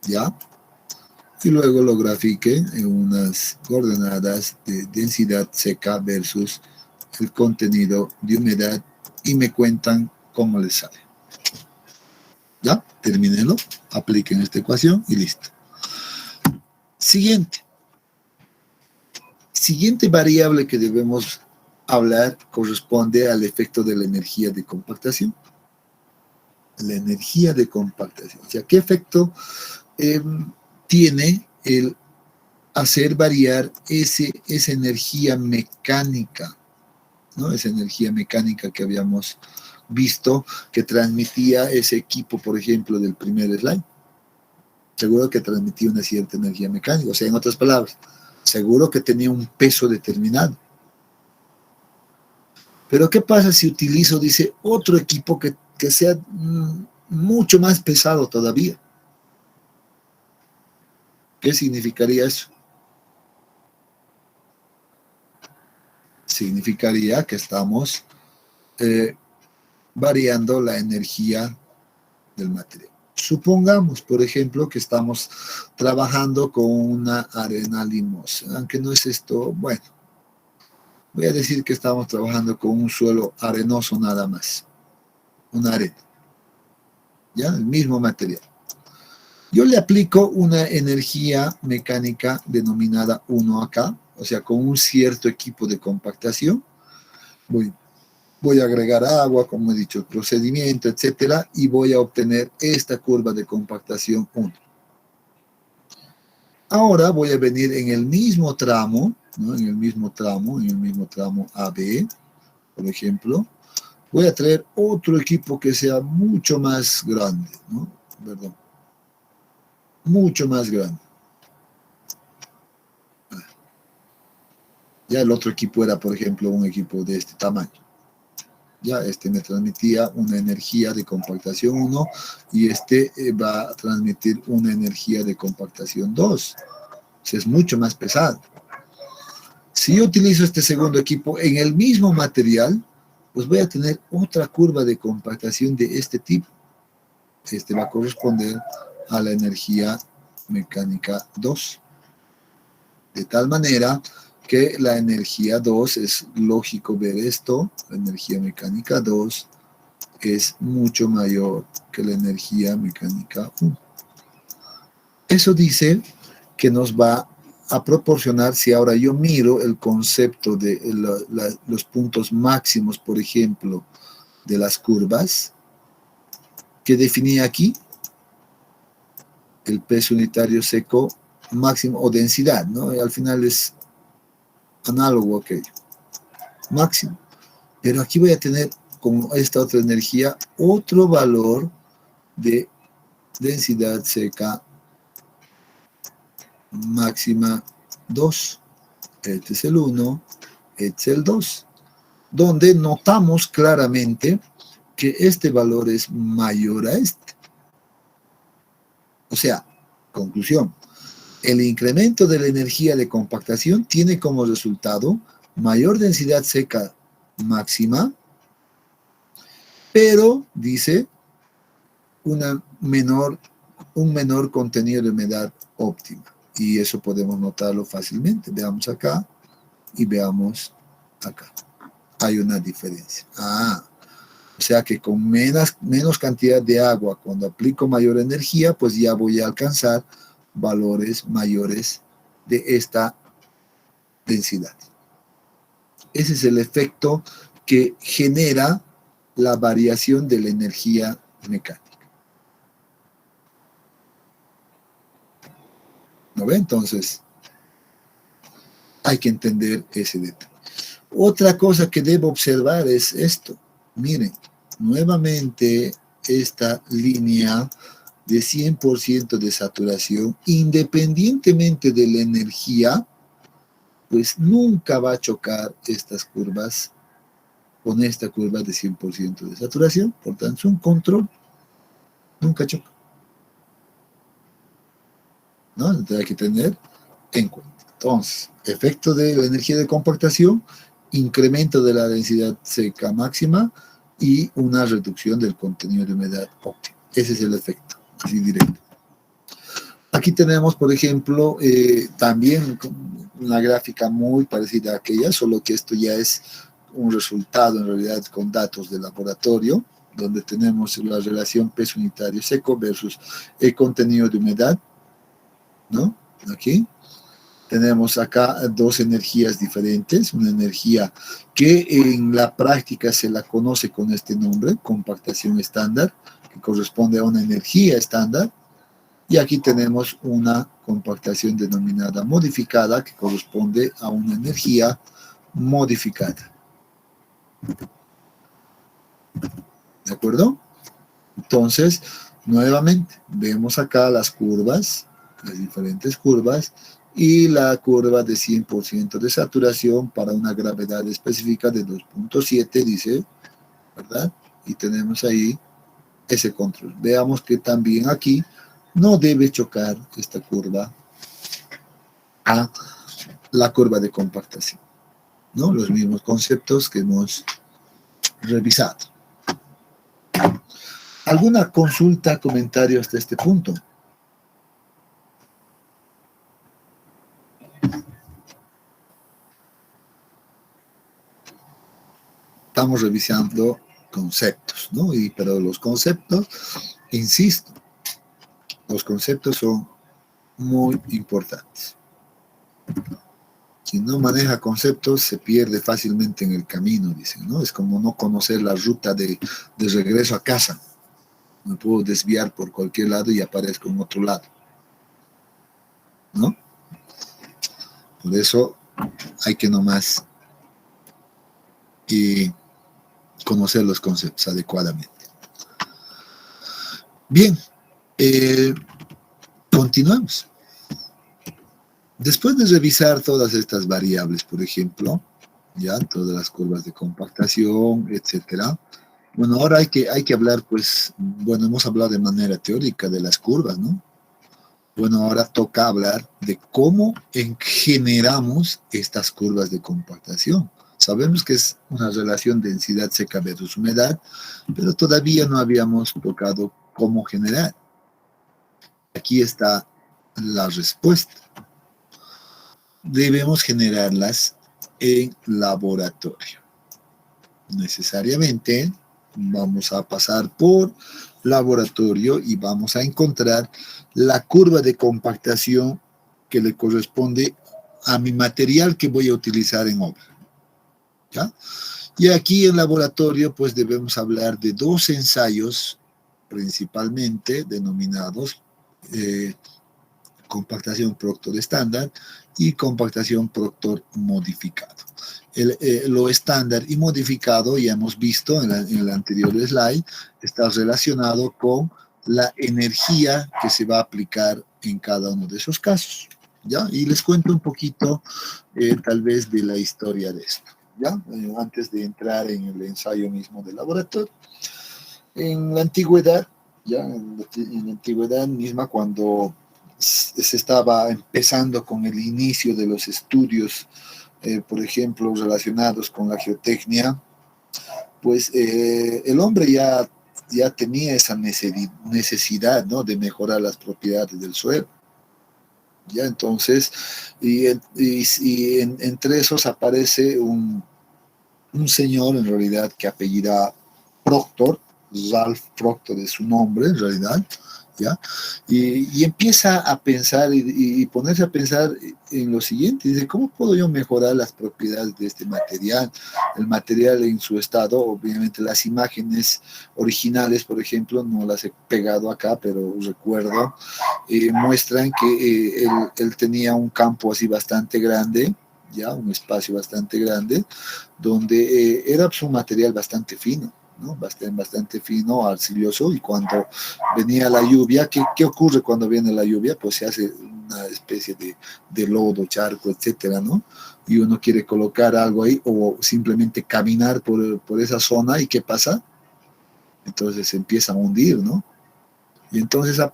¿ya? Y luego lo grafiquen en unas coordenadas de densidad seca versus el contenido de humedad y me cuentan cómo les sale. ¿Ya? Termínenlo, apliquen esta ecuación y listo. Siguiente variable que debemos hablar corresponde al efecto de la energía de compactación. La energía de compactación. O sea, ¿qué efecto tiene el hacer variar esa energía mecánica, ¿no? Esa energía mecánica que habíamos visto que transmitía ese equipo, por ejemplo, del primer slide. Seguro que transmitía una cierta energía mecánica, o sea, en otras palabras, seguro que tenía un peso determinado. Pero ¿qué pasa si utilizo, dice, otro equipo que sea mucho más pesado todavía? ¿Qué significaría eso? Significaría que estamos variando la energía del material. Supongamos, por ejemplo, que estamos trabajando con una arena limosa, aunque no es esto, bueno, voy a decir que estamos trabajando con un suelo arenoso nada más, una arena, ¿ya? El mismo material. Yo le aplico una energía mecánica denominada 1 acá, o sea, con un cierto equipo de compactación. Voy a agregar agua, como he dicho, el procedimiento, etcétera, y voy a obtener esta curva de compactación 1. Ahora voy a venir en el mismo tramo, ¿no? En el mismo tramo AB, por ejemplo, voy a traer otro equipo que sea mucho más grande, ¿no? Perdón. Mucho más grande. Ya el otro equipo era, por ejemplo, un equipo de este tamaño. Ya este me transmitía una energía de compactación 1 y este va a transmitir una energía de compactación 2. O sea, es mucho más pesado. Si yo utilizo este segundo equipo en el mismo material, pues voy a tener otra curva de compactación de este tipo. Este va a corresponder a la energía mecánica 2. De tal manera que la energía 2 es lógico ver esto, la energía mecánica 2 es mucho mayor que la energía mecánica 1. Eso dice que nos va a proporcionar, si ahora yo miro el concepto de los puntos máximos, por ejemplo, de las curvas, que definía aquí, el peso unitario seco máximo o densidad, ¿no? Y al final es análogo a aquello, máximo. Pero aquí voy a tener, con esta otra energía, otro valor de densidad seca máxima 2. Este es el 1, este es el 2. Donde notamos claramente que este valor es mayor a este. O sea, conclusión, el incremento de la energía de compactación tiene como resultado mayor densidad seca máxima, pero, dice, un menor contenido de humedad óptima. Y eso podemos notarlo fácilmente. Veamos acá y veamos acá. Hay una diferencia. O sea que con menos cantidad de agua, cuando aplico mayor energía, pues ya voy a alcanzar valores mayores de esta densidad. Ese es el efecto que genera la variación de la energía mecánica. ¿No ve? Entonces, hay que entender ese detalle. Otra cosa que debo observar es esto. Miren, nuevamente esta línea de 100% de saturación, independientemente de la energía, pues nunca va a chocar estas curvas con esta curva de 100% de saturación. Por tanto, es un control, nunca choca. ¿No? Entonces hay que tener en cuenta. Entonces, efecto de la energía de compactación, incremento de la densidad seca máxima y una reducción del contenido de humedad óptimo. Ese es el efecto, así directo. Aquí tenemos, por ejemplo, también una gráfica muy parecida a aquella, solo que esto ya es un resultado en realidad con datos de laboratorio, donde tenemos la relación peso unitario seco versus el contenido de humedad, ¿no? Aquí tenemos acá dos energías diferentes, una energía que en la práctica se la conoce con este nombre, compactación estándar, que corresponde a una energía estándar, y aquí tenemos una compactación denominada modificada, que corresponde a una energía modificada. ¿De acuerdo? Entonces, nuevamente, vemos acá las curvas, las diferentes curvas, y la curva de 100% de saturación para una gravedad específica de 2.7, dice, ¿verdad? Y tenemos ahí ese control. Veamos que también aquí no debe chocar esta curva a la curva de compactación, ¿no? Los mismos conceptos que hemos revisado. ¿Alguna consulta, comentario hasta este punto? Estamos revisando conceptos, ¿no? Pero los conceptos, insisto, los conceptos son muy importantes. Quien no maneja conceptos se pierde fácilmente en el camino, dicen, ¿no? Es como no conocer la ruta de regreso a casa. Me puedo desviar por cualquier lado y aparezco en otro lado, ¿no? Por eso hay que nomás conocer los conceptos adecuadamente. Bien, continuamos. Después de revisar todas estas variables, por ejemplo, ya todas las curvas de compactación, etcétera. Bueno, ahora hay que hablar, pues, bueno, hemos hablado de manera teórica de las curvas, ¿no? Bueno, ahora toca hablar de cómo generamos estas curvas de compactación. Sabemos que es una relación densidad seca versus humedad, pero todavía no habíamos tocado cómo generar. Aquí está la respuesta. Debemos generarlas en laboratorio. Necesariamente vamos a pasar por laboratorio y vamos a encontrar la curva de compactación que le corresponde a mi material que voy a utilizar en obra. ¿Ya? Y aquí en laboratorio pues debemos hablar de dos ensayos principalmente denominados compactación Proctor estándar y compactación Proctor modificado. Lo estándar y modificado, ya hemos visto en el anterior slide, está relacionado con la energía que se va a aplicar en cada uno de esos casos, ¿ya? Y les cuento un poquito, tal vez, de la historia de esto, ¿ya? Antes de entrar en el ensayo mismo del laboratorio. En la antigüedad, ya, en la antigüedad misma, cuando se estaba empezando con el inicio de los estudios, por ejemplo, relacionados con la geotecnia, pues el hombre ya tenía esa necesidad, ¿no?, de mejorar las propiedades del suelo. Ya, entonces, entre esos aparece un señor, en realidad, que apellida Proctor, Ralph Proctor es su nombre en realidad, ¿ya? Y empieza a pensar y ponerse a pensar en lo siguiente, dice, ¿cómo puedo yo mejorar las propiedades de este material? El material en su estado, obviamente las imágenes originales, por ejemplo, no las he pegado acá, pero recuerdo, muestran que él tenía un campo así bastante grande, ya, un espacio bastante grande, donde era pues, un material bastante fino, ¿no? Bastante fino, arcilloso, y cuando venía la lluvia, ¿qué ocurre cuando viene la lluvia? Pues se hace una especie de lodo, charco, etcétera, ¿no? Y uno quiere colocar algo ahí o simplemente caminar por esa zona, ¿y qué pasa? Entonces se empieza a hundir, ¿no? Y entonces a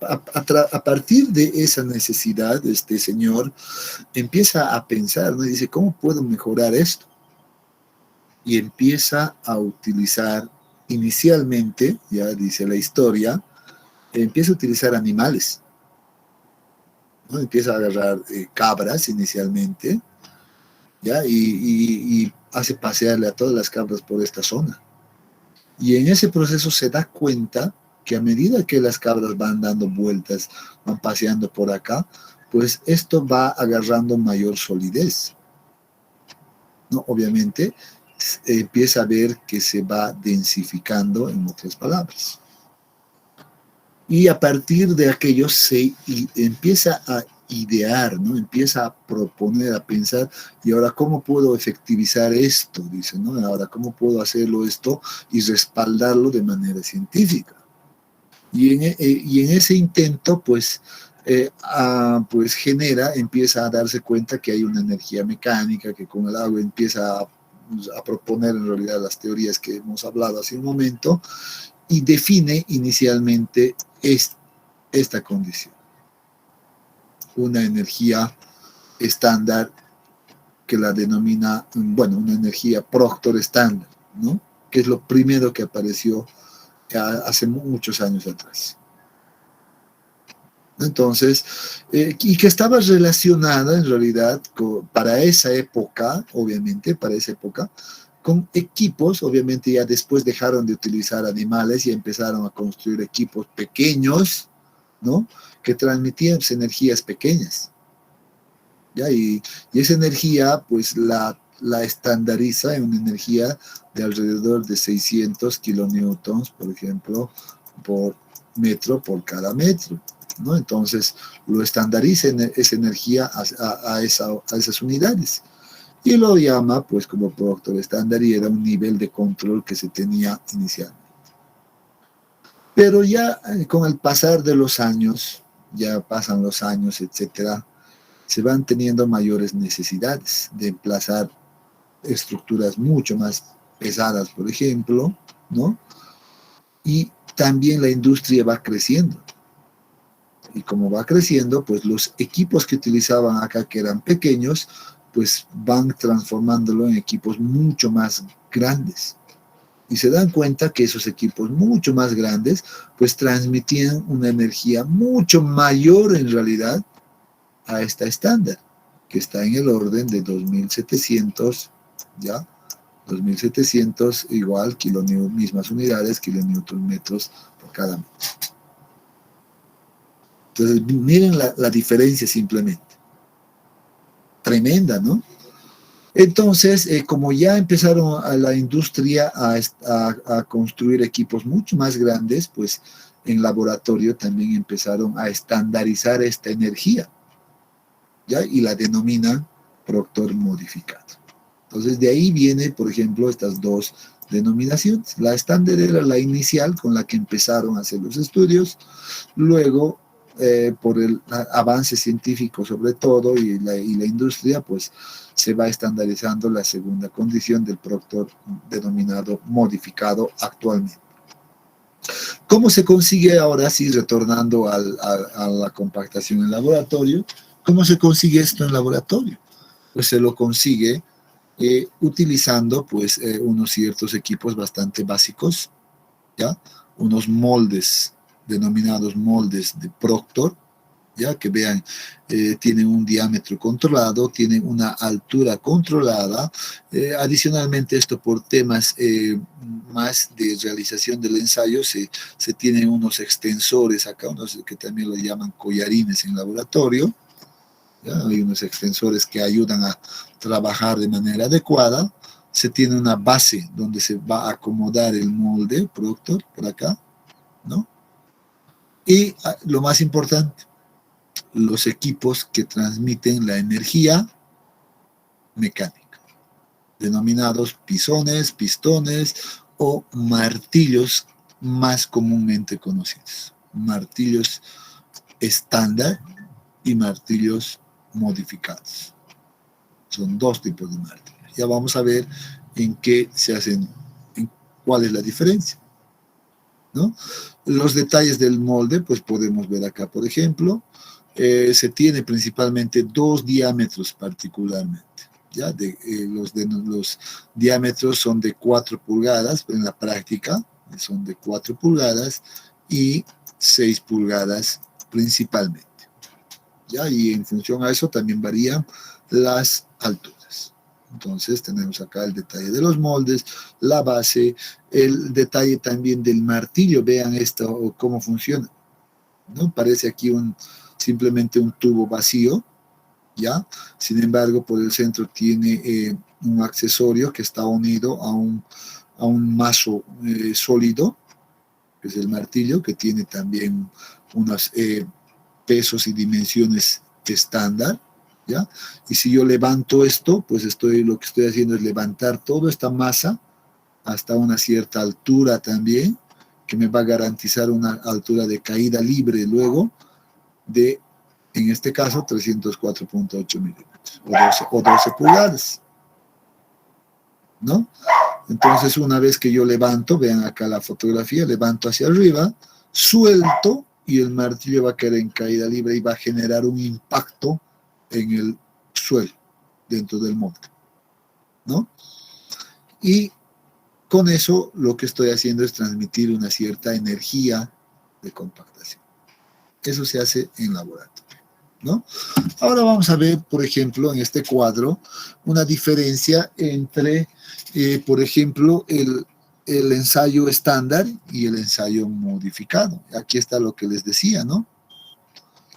partir de esa necesidad, este señor empieza a pensar, ¿no? Y dice, ¿cómo puedo mejorar esto? Y empieza a utilizar inicialmente, ya dice la historia, empieza a utilizar animales, ¿no? Empieza a agarrar cabras inicialmente, ¿ya? Y hace pasearle a todas las cabras por esta zona. Y en ese proceso se da cuenta que a medida que las cabras van dando vueltas, van paseando por acá, pues esto va agarrando mayor solidez, ¿no? Obviamente empieza a ver que se va densificando, en otras palabras. Y a partir de aquello empieza a idear, ¿no? Empieza a proponer, a pensar, y ahora cómo puedo efectivizar esto, dice, ¿no? Ahora cómo puedo hacerlo esto y respaldarlo de manera científica. Y en ese intento, pues empieza a darse cuenta que hay una energía mecánica, que con el agua empieza a proponer en realidad las teorías que hemos hablado hace un momento, y define inicialmente esta condición. Una energía estándar que la denomina, bueno, una energía Proctor estándar, ¿no? Que es lo primero que apareció hace muchos años atrás. Entonces, y que estaba relacionada en realidad para esa época, obviamente, para esa época, con equipos, obviamente ya después dejaron de utilizar animales y empezaron a construir equipos pequeños, ¿no? Que transmitían pues, energías pequeñas, ¿ya? Y esa energía, pues la estandariza en una energía de alrededor de 600 kilonewtons, por ejemplo, por metro por cada metro, ¿no? Entonces lo estandariza en esa energía a esas unidades y lo llama pues como Proctor estándar, y era un nivel de control que se tenía inicialmente. Pero ya con el pasar de los años, ya pasan los años, etcétera, se van teniendo mayores necesidades de emplazar estructuras mucho más pesadas, por ejemplo, ¿no? Y también la industria va creciendo. Y como va creciendo, pues los equipos que utilizaban acá, que eran pequeños, pues van transformándolo en equipos mucho más grandes. Y se dan cuenta que esos equipos mucho más grandes, pues transmitían una energía mucho mayor en realidad a esta estándar, que está en el orden de 2700, ¿ya? 2700 igual, mismas unidades, kilonewton metros por cada metro. Entonces, miren la diferencia simplemente. Tremenda, ¿no? Entonces, como ya empezaron a la industria a construir equipos mucho más grandes, pues en laboratorio también empezaron a estandarizar esta energía, ¿ya? Y la denominan Proctor modificado. Entonces, de ahí viene, por ejemplo, estas dos denominaciones. La estándar era la inicial con la que empezaron a hacer los estudios, luego por el avance científico sobre todo y la industria, pues se va estandarizando la segunda condición del Proctor denominado modificado actualmente. ¿Cómo se consigue ahora, sí, retornando a la compactación en laboratorio? ¿Cómo se consigue esto en laboratorio? Pues se lo consigue utilizando pues unos ciertos equipos bastante básicos, ¿ya? Unos moldes denominados moldes de Proctor, ya que vean, tienen un diámetro controlado, tienen una altura controlada. Adicionalmente, esto por temas más de realización del ensayo, se tienen unos extensores acá, unos que también lo llaman collarines en laboratorio. ¿Ya? Hay unos extensores que ayudan a trabajar de manera adecuada. Se tiene una base donde se va a acomodar el molde, Proctor, por acá, ¿no? Y lo más importante, los equipos que transmiten la energía mecánica, denominados pisones, pistones o martillos más comúnmente conocidos. Martillos estándar y martillos modificados. Son dos tipos de martillos. Ya vamos a ver en qué se hacen, en cuál es la diferencia, ¿no? Los detalles del molde, pues podemos ver acá, por ejemplo, se tiene principalmente dos diámetros particularmente. ¿Ya? Los diámetros son de 4 pulgadas, en la práctica son de 4 pulgadas y 6 pulgadas principalmente. ¿Ya? Y en función a eso también varían las alturas. Entonces tenemos acá el detalle de los moldes, la base, el detalle también del martillo. Vean esto, cómo funciona, ¿no? Parece aquí simplemente un tubo vacío, ¿ya? Sin embargo, por el centro tiene un accesorio que está unido a un mazo sólido, que es el martillo, que tiene también unos pesos y dimensiones estándar, ¿ya? Y si yo levanto esto, pues lo que estoy haciendo es levantar toda esta masa hasta una cierta altura también, que me va a garantizar una altura de caída libre luego de, en este caso, 304.8 milímetros o 12 pulgadas, ¿no? Entonces, una vez que yo levanto, vean acá la fotografía, levanto hacia arriba, suelto y el martillo va a caer en caída libre y va a generar un impacto en el suelo, dentro del molde, ¿no? Y con eso lo que estoy haciendo es transmitir una cierta energía de compactación. Eso se hace en laboratorio, ¿no? Ahora vamos a ver, por ejemplo, en este cuadro, una diferencia entre, por ejemplo, el ensayo estándar y el ensayo modificado. Aquí está lo que les decía, ¿no?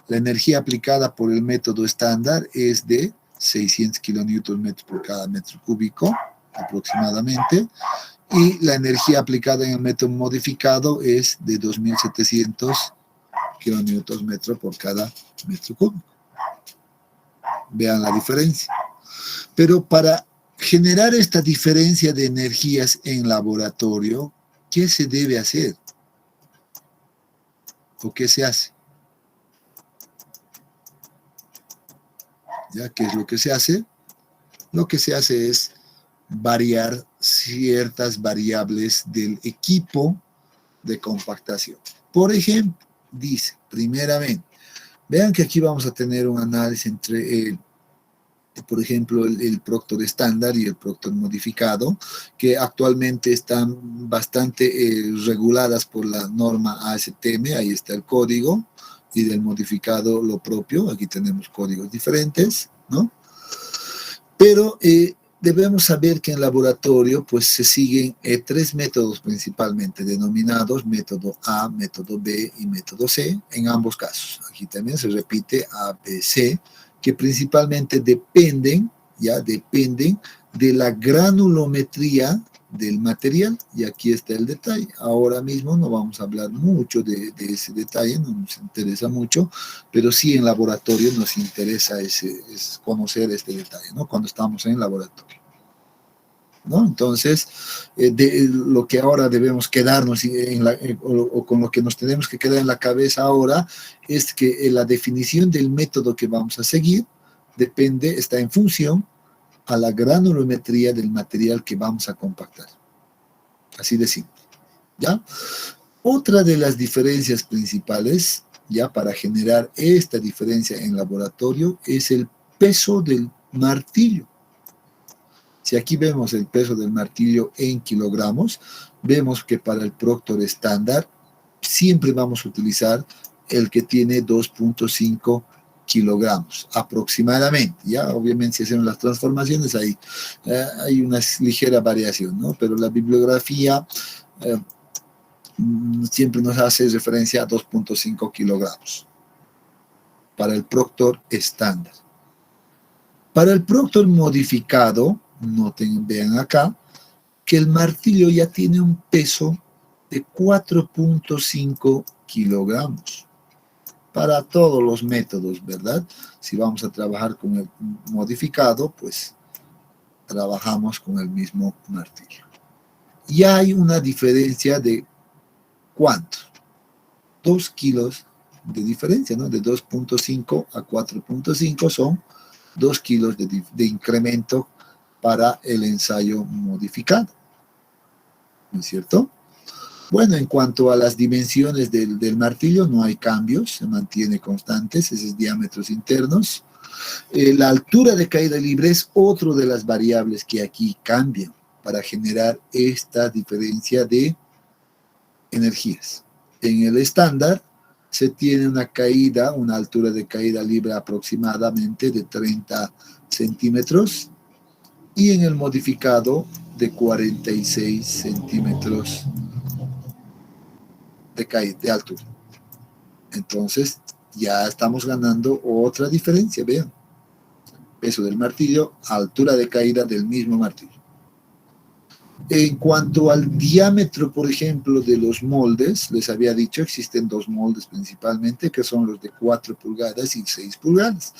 La energía aplicada por el método estándar es de 600 kilonewton por cada metro cúbico, aproximadamente, y la energía aplicada en el método modificado es de 2.700 kilonewton por cada metro cúbico. Vean la diferencia. Pero para generar esta diferencia de energías en laboratorio, ¿qué se debe hacer? ¿O qué se hace? ¿Ya? ¿Qué es lo que se hace? Lo que se hace es variar ciertas variables del equipo de compactación. Por ejemplo, dice, primeramente, vean que aquí vamos a tener un análisis entre, por ejemplo, el Proctor estándar y el Proctor modificado, que actualmente están bastante reguladas por la norma ASTM, ahí está el código, y del modificado lo propio, aquí tenemos códigos diferentes, ¿no? Pero debemos saber que en laboratorio pues se siguen 3 métodos principalmente, denominados método A, método B y método C, en ambos casos. Aquí también se repite A, B, C, que principalmente dependen de la granulometría del material, y aquí está el detalle. Ahora mismo no vamos a hablar mucho de ese detalle, no nos interesa mucho, pero sí en laboratorio nos interesa conocer este detalle, ¿no? Cuando estamos en laboratorio, ¿no? Entonces, lo que ahora debemos quedarnos o con lo que nos tenemos que quedar en la cabeza ahora es que la definición del método que vamos a seguir está en función a la granulometría del material que vamos a compactar. Así de simple, ¿ya? Otra de las diferencias principales, ya para generar esta diferencia en laboratorio, es el peso del martillo. Si aquí vemos el peso del martillo en kilogramos, vemos que para el Proctor estándar siempre vamos a utilizar el que tiene 2.5 kilogramos aproximadamente. Ya obviamente si hacemos las transformaciones hay una ligera variación, ¿no? Pero la bibliografía siempre nos hace referencia a 2.5 kilogramos para el Proctor estándar. Para el Proctor modificado, noten, vean acá, que el martillo ya tiene un peso de 4.5 kilogramos. Para todos los métodos, ¿verdad? Si vamos a trabajar con el modificado, pues trabajamos con el mismo martillo. Y hay una diferencia de ¿cuánto? 2 kilos de diferencia, ¿no? De 2.5 a 4.5 son 2 kilos de incremento para el ensayo modificado. ¿No es cierto? Bueno, en cuanto a las dimensiones del martillo, no hay cambios, se mantiene constantes, esos diámetros internos. La altura de caída libre es otro de las variables que aquí cambian para generar esta diferencia de energías. En el estándar se tiene una altura de caída libre aproximadamente de 30 centímetros y en el modificado de 46 centímetros de altura. Entonces ya estamos ganando otra diferencia, vean. Peso del martillo, altura de caída del mismo martillo. En cuanto al diámetro, por ejemplo, de los moldes, les había dicho, existen dos moldes principalmente, que son los de 4 pulgadas y 6 pulgadas.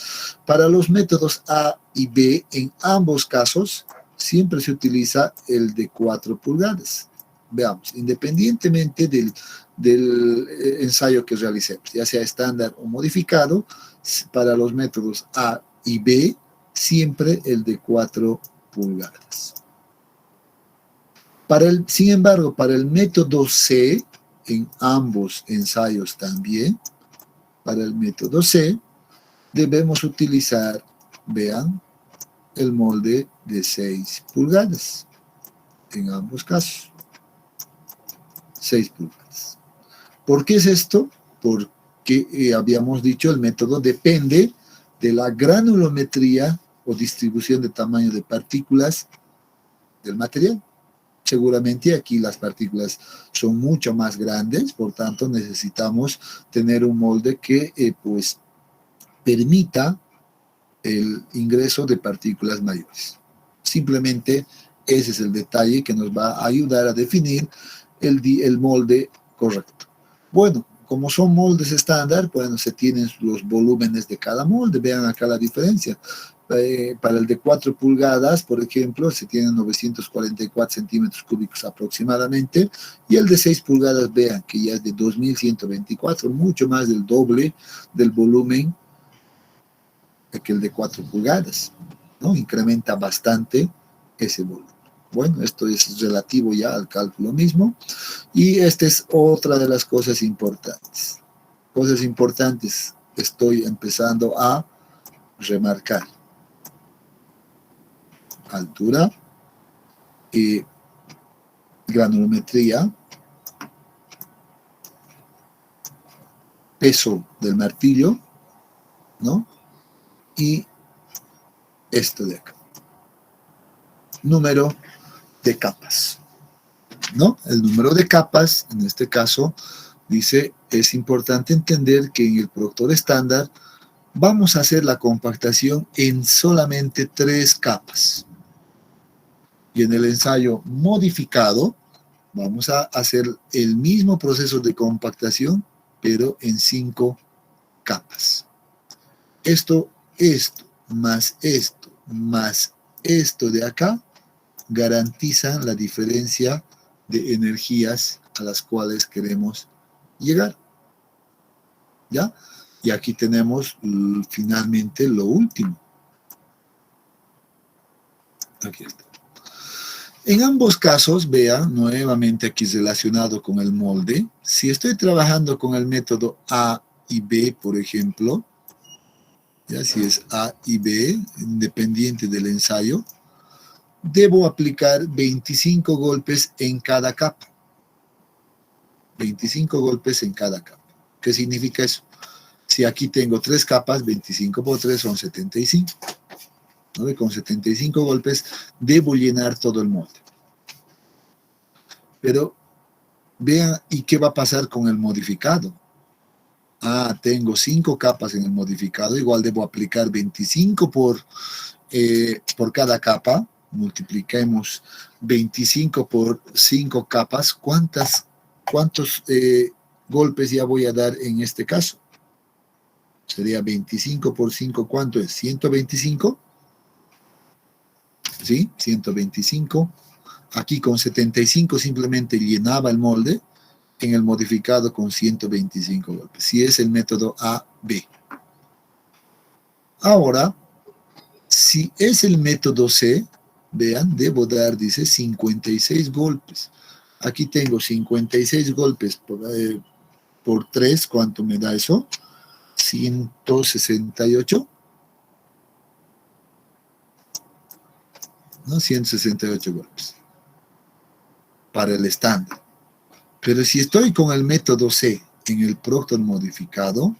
Para los métodos A y B, en ambos casos, siempre se utiliza el de 4 pulgadas. Veamos, independientemente del ensayo que realicemos, ya sea estándar o modificado, para los métodos A y B, siempre el de 4 pulgadas. Sin embargo, para el método C, en ambos ensayos también, para el método C, debemos utilizar, vean, el molde de 6 pulgadas, en ambos casos. 6 pulgadas. ¿Por qué es esto? Porque habíamos dicho el método depende de la granulometría o distribución de tamaño de partículas del material. Seguramente aquí las partículas son mucho más grandes, por tanto necesitamos tener un molde que pues permita el ingreso de partículas mayores. Simplemente ese es el detalle que nos va a ayudar a definir el molde correcto. Bueno, como son moldes estándar, bueno, se tienen los volúmenes de cada molde. Vean acá la diferencia. Para el de 4 pulgadas, por ejemplo, se tienen 944 centímetros cúbicos aproximadamente, y el de 6 pulgadas, vean que ya es de 2124, mucho más del doble del volumen que el de 4 pulgadas, ¿no? Incrementa bastante ese volumen. Bueno, esto es relativo ya al cálculo mismo, y esta es otra de las cosas importantes. Cosas importantes que estoy empezando a remarcar. Altura, granulometría, peso del martillo, ¿no? Y esto de acá. Número de capas, ¿no? El número de capas, en este caso, dice, es importante entender que en el Proctor estándar vamos a hacer la compactación en solamente 3 capas. Y en el ensayo modificado vamos a hacer el mismo proceso de compactación, pero en 5 capas. Esto, más esto de acá, garantizan la diferencia de energías a las cuales queremos llegar. ¿Ya? Y aquí tenemos finalmente lo último. Aquí está. En ambos casos, vean, nuevamente aquí relacionado con el molde, si estoy trabajando con el método A y B, por ejemplo, ya si es A y B, independiente del ensayo, debo aplicar 25 golpes en cada capa. 25 golpes en cada capa. ¿Qué significa eso? Si aquí tengo 3 capas, 25 por 3 son 75. ¿No? Con 75 golpes debo llenar todo el molde. Pero vean, ¿y qué va a pasar con el modificado? Tengo 5 capas en el modificado, igual debo aplicar 25 por cada capa. Multipliquemos 25 por 5 capas. ¿Cuántos golpes ya voy a dar en este caso? Sería 25 por 5, ¿cuánto es? 125. ¿Sí? 125. Aquí con 75 simplemente llenaba el molde, en el modificado con 125 golpes. Si es el método A-B. Ahora, si es el método C, vean, debo dar, dice, 56 golpes. Aquí tengo 56 golpes por 3. ¿Cuánto me da eso? 168. ¿No? 168 golpes. Para el estándar. Pero si estoy con el método C en el Proctor modificado,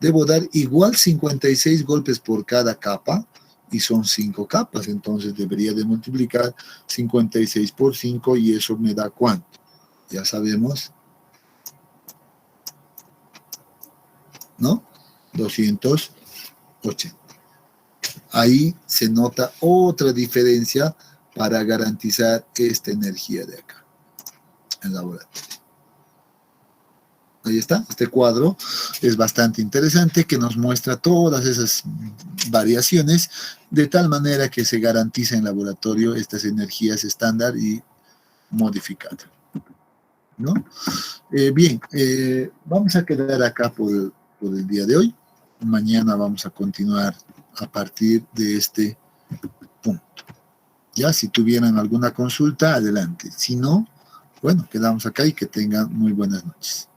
debo dar igual 56 golpes por cada capa y son 5 capas. Entonces debería de multiplicar 56 por 5 y eso me da ¿cuánto? Ya sabemos, ¿no? 280. Ahí se nota otra diferencia para garantizar esta energía de acá, en laboratorio. Ahí está, este cuadro es bastante interesante que nos muestra todas esas variaciones de tal manera que se garantiza en laboratorio estas energías estándar y modificadas, ¿no? Bien, vamos a quedar acá por el día de hoy. Mañana vamos a continuar a partir de este punto. Ya, si tuvieran alguna consulta, adelante. Si no, bueno, quedamos acá y que tengan muy buenas noches.